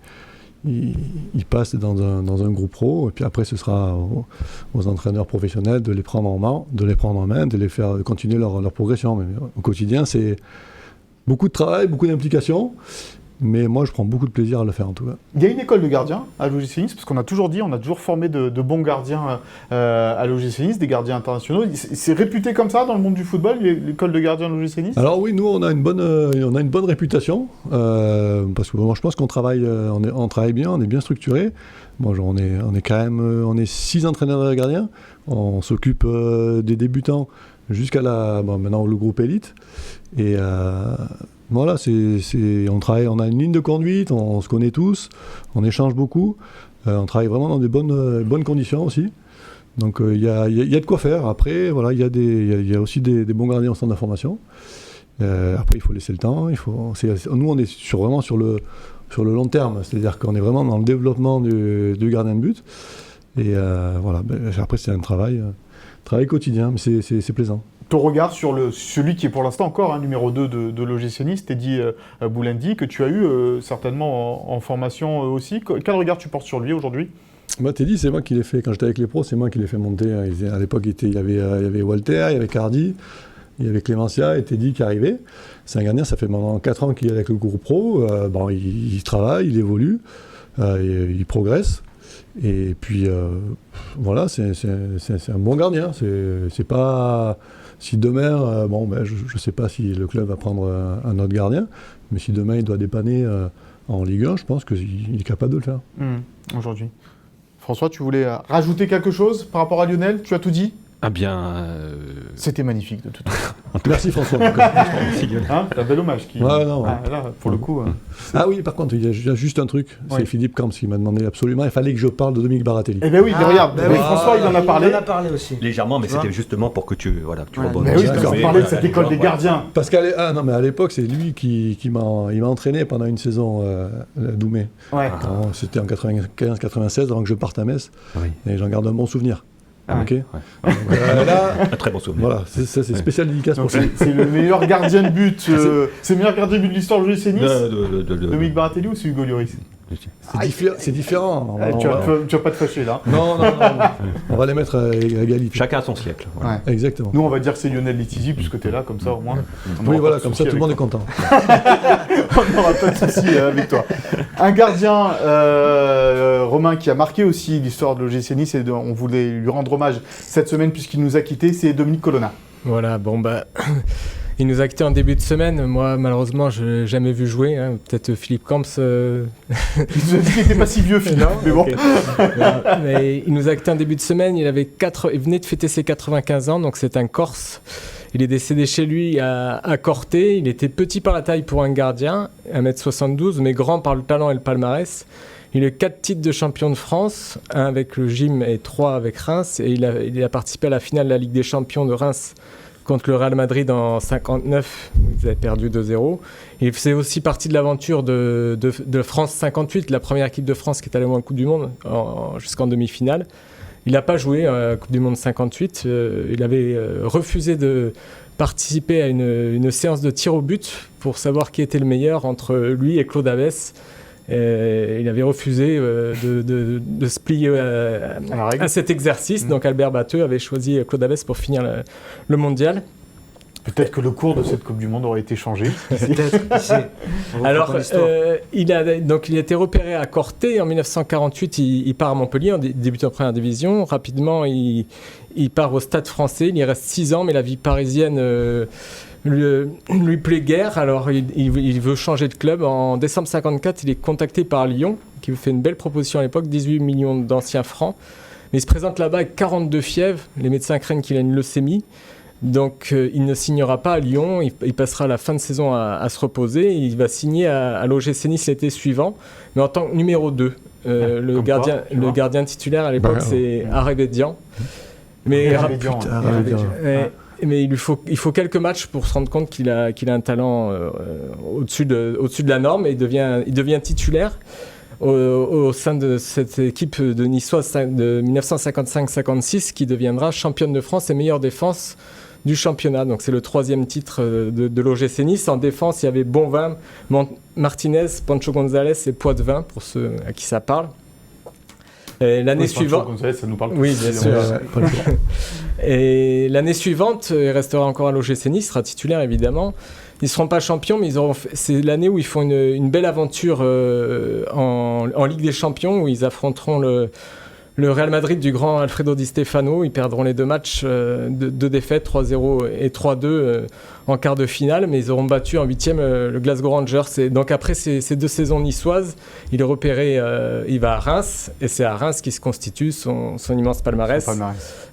passent dans un groupe pro, et puis après ce sera aux entraîneurs professionnels de les prendre en main, de les faire continuer leur progression. Mais au quotidien, c'est beaucoup de travail, beaucoup d'implication, Mais moi, je prends beaucoup de plaisir à le faire en tout cas. Il y a une école de gardiens à l'OGC Nice, parce qu'on a toujours dit, on a toujours formé de bons gardiens à l'OGC Nice, des gardiens internationaux. C'est réputé comme ça dans le monde du football, l'école de gardiens de l'OGC Nice? Alors oui, nous, on a une bonne réputation, parce que moi, je pense qu'on travaille, on travaille bien, on est bien structuré. Bon, on est quand même 6 entraîneurs de gardiens. On s'occupe des débutants jusqu'à maintenant le groupe élite. Et voilà, on travaille, on a une ligne de conduite, on se connaît tous, on échange beaucoup, on travaille vraiment dans des bonnes conditions aussi. Donc il y a de quoi faire. Après, voilà, il y a aussi des bons gardiens au centre d'information. Après, il faut laisser le temps. Nous, on est vraiment sur le long terme, c'est-à-dire qu'on est vraiment dans le développement du gardien de but. Et voilà, après, c'est un travail quotidien, mais c'est plaisant. Ton regard sur celui qui est pour l'instant encore numéro 2 de l'OGC Nice, Teddy Boulendi, que tu as eu certainement en formation aussi. Quel regard tu portes sur lui aujourd'hui? Moi, Teddy, c'est moi qui l'ai fait, quand j'étais avec les pros, c'est moi qui l'ai fait monter. À l'époque, il y avait Walter, il y avait Cardi, il y avait Clémencia et Teddy qui arrivait. C'est un gardien, ça fait maintenant 4 ans qu'il est avec le groupe pro. Il travaille, il évolue, il progresse. Et puis, voilà, c'est un bon gardien. C'est pas... Si demain, je ne sais pas si le club va prendre un autre gardien, mais si demain il doit dépanner en Ligue 1, je pense qu'il est capable de le faire. Aujourd'hui. François, tu voulais rajouter quelque chose par rapport à Lionel? Tu as tout dit? Ah bien... C'était magnifique de toute façon. Merci François. C'est un bel hommage. Là, pour le coup... Ah oui, par contre, il y a juste un truc. C'est Philippe Camps qui m'a demandé absolument, il fallait que je parle de Dominique Baratelli. Eh bien oui, regarde, François, il en a parlé. Il en a parlé aussi. Légèrement, mais c'était justement pour que tu rebondisses. Mais oui, parce qu'on parlait de cette école des gardiens. Parce qu'à l'époque, c'est lui qui m'a entraîné pendant une saison à Doumé. Ouais. C'était en 95-96, avant que je parte à Metz. Oui. Et j'en garde un bon souvenir. Ok. Là, un très bon souvenir. Voilà, c'est spécial dédicace pour lui. C'est le meilleur gardien de but. C'est le meilleur gardien de but de l'histoire de l'OGC Nice. Dominique Baratelli ou c'est Hugo Lloris? C'est différent. Tu vas pas te fâcher là. Non. On va les mettre à égalité. Chacun à son siècle. Ouais. Exactement. Nous, on va dire que c'est Lionel Litizi puisque tu es là, comme ça au moins. Oui, voilà, comme ça tout le monde est content. On n'aura pas de soucis avec toi. Un gardien, Romain, qui a marqué aussi l'histoire de l'OGC Nice, et on voulait lui rendre hommage cette semaine puisqu'il nous a quittés, c'est Dominique Colonna. Voilà, il nous a quittés en début de semaine. Moi, malheureusement, je l'ai jamais vu jouer. Peut-être Philippe Camps. Il nous a dit qu'il n'était pas si vieux, Philippe. Mais bon. Mais il nous a quittés en début de semaine. Il venait de fêter ses 95 ans, donc c'est un Corse. Il est décédé chez lui à Corté. Il était petit par la taille pour un gardien, 1m72, mais grand par le talent et le palmarès. Il a eu 4 titres de champion de France, 1 avec le Gym et 3 avec Reims. Et il a participé à la finale de la Ligue des Champions de Reims contre le Real Madrid en 59, ils avaient perdu 2-0. Il faisait aussi partie de l'aventure de France 58, la première équipe de France qui est allée en Coupe du Monde jusqu'en demi-finale. Il n'a pas joué à la Coupe du Monde 58. Il avait refusé de participer à une séance de tir au but pour savoir qui était le meilleur entre lui et Claude Abès. Il avait refusé de se plier à cet exercice. Donc Albert Batteux avait choisi Claude Abès pour finir le mondial. Peut-être que le cours de cette Coupe du Monde aurait été changé. Alors, il a été repéré à Corté. En 1948, il part à Montpellier, en débutant en première division. Rapidement, il part au Stade Français. Il y reste 6 ans, mais la vie parisienne lui plaît guère. Alors, il veut changer de club. En décembre 54, il est contacté par Lyon, qui lui fait une belle proposition à l'époque, 18 millions d'anciens francs. Mais il se présente là-bas avec 42 fièvres. Les médecins craignent qu'il ait une leucémie. Donc, il ne signera pas à Lyon. Il passera la fin de saison à se reposer. Il va signer à l'OGC Nice l'été suivant, mais en tant que numéro 2. Le gardien titulaire à l'époque, c'est Arabedian. Mais il faut quelques matchs pour se rendre compte qu'il a un talent au-dessus de la norme, et il devient titulaire au sein de cette équipe de Niçois de 1955-56 qui deviendra championne de France et meilleure défense du championnat. Donc c'est le 3e titre de l'OGC Nice. En défense, il y avait Bonvin, Martinez, Pancho González et Poitvin, pour ceux à qui ça parle. L'année suivante, González, ça nous parle. Oui, bien sûr. Et l'année suivante, il restera encore à l'OGC Nice, sera titulaire évidemment. Ils seront pas champions, mais c'est l'année où ils font une belle aventure en Ligue des Champions, où ils affronteront le Real Madrid du grand Alfredo Di Stefano. Ils perdront les 2 matchs, 2 défaites, 3-0 et 3-2 en quart de finale, mais ils auront battu en 8e le Glasgow Rangers. Et donc après ces 2 saisons niçoises, il est repéré, il va à Reims, et c'est à Reims qu'il se constitue son immense palmarès.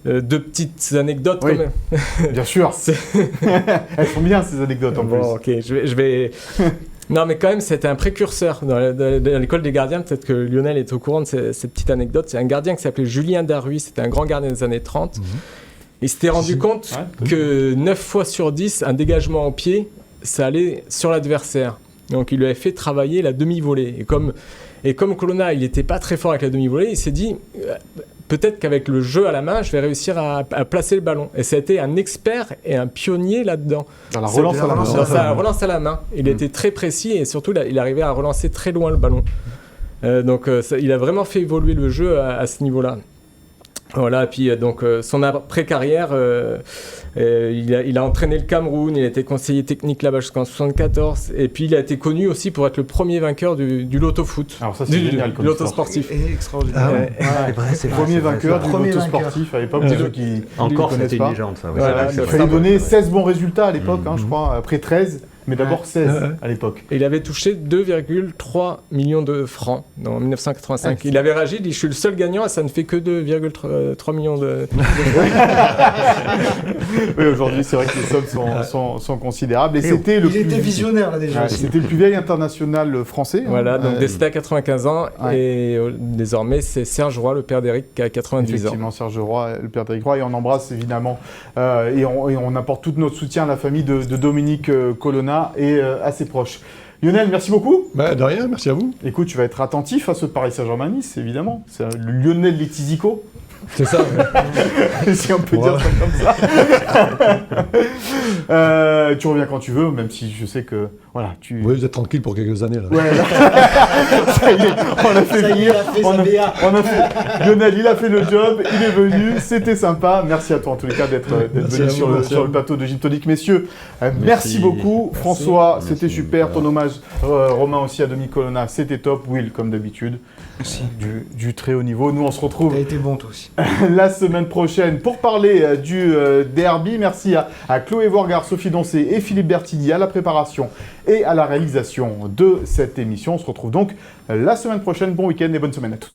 2 petites anecdotes quand même. Bien sûr. Elles sont bien ces anecdotes en plus. Ok, je vais... Non, mais quand même, c'était un précurseur. Dans l'école des gardiens, peut-être que Lionel est au courant de cette petite anecdote. C'est un gardien qui s'appelait Julien Darruy. C'était un grand gardien des années 30. Il s'était rendu compte que 9 fois sur 10, un dégagement au pied, ça allait sur l'adversaire. Donc, il lui avait fait travailler la demi-volée. Et comme Colonna, il n'était pas très fort avec la demi-volée, il s'est dit... Peut-être qu'avec le jeu à la main, je vais réussir à placer le ballon. Et ça a été un expert et un pionnier là-dedans. Dans la relance à la main. Dans sa relance à la main. Il était très précis et surtout, il arrivait à relancer très loin le ballon. Donc, il a vraiment fait évoluer le jeu à ce niveau-là. Voilà, et puis donc son après-carrière, il a entraîné le Cameroun, il a été conseiller technique là-bas jusqu'en 1974, et puis il a été connu aussi pour être le premier vainqueur du loto-foot. Alors ça c'est génial comme loto sportif. Extraordinaire. Ah ouais. C'est le premier vainqueur du loto sportif à l'époque, pour ceux qui encore c'était pas. une légende ça. Voilà, il fallait donner 16 bons résultats à l'époque, je crois, après 13. Mais d'abord 16 à l'époque. Et il avait touché 2,3 millions de francs en 1985. Il avait réagi, il dit « Je suis le seul gagnant et ça ne fait que 2,3 millions de Oui, aujourd'hui, c'est vrai que les sommes sont considérables. Et c'était il était visionnaire là déjà. C'était le plus vieil international français. Voilà, donc décédé à 95 ans. Et désormais, c'est Serge Roy, le père d'Éric, qui a 90 ans. Effectivement, Serge Roy, le père d'Éric Roy. Et on embrasse évidemment et on apporte tout notre soutien à la famille de Dominique Colonna et à ses proches. Lionel, merci beaucoup. De rien, merci à vous. Écoute, tu vas être attentif à ce Paris Saint-Germain-Nice, évidemment. C'est le Lionel Letizico. C'est ça. Si on peut dire ça comme ça. Tu reviens quand tu veux, même si je sais que... Voilà, Oui, vous êtes tranquille pour quelques années. Là. Ouais, ça y est, on a fait venir. Lionel, il a fait le job, il est venu, c'était sympa. Merci à toi en tous les cas d'être venu sur le plateau de Gin Tonic. Messieurs, merci beaucoup. François, c'était super. Ton hommage, Romain aussi à Dominique Colonna, c'était top. Will, comme d'habitude. Merci. Du très haut niveau. Nous, on se retrouve... T'as été bon, toi aussi. La semaine prochaine pour parler du derby. Merci à Chloé Vorgard, Sophie Doncé et Philippe Bertini à la préparation et à la réalisation de cette émission. On se retrouve donc la semaine prochaine. Bon week-end et bonne semaine à tous.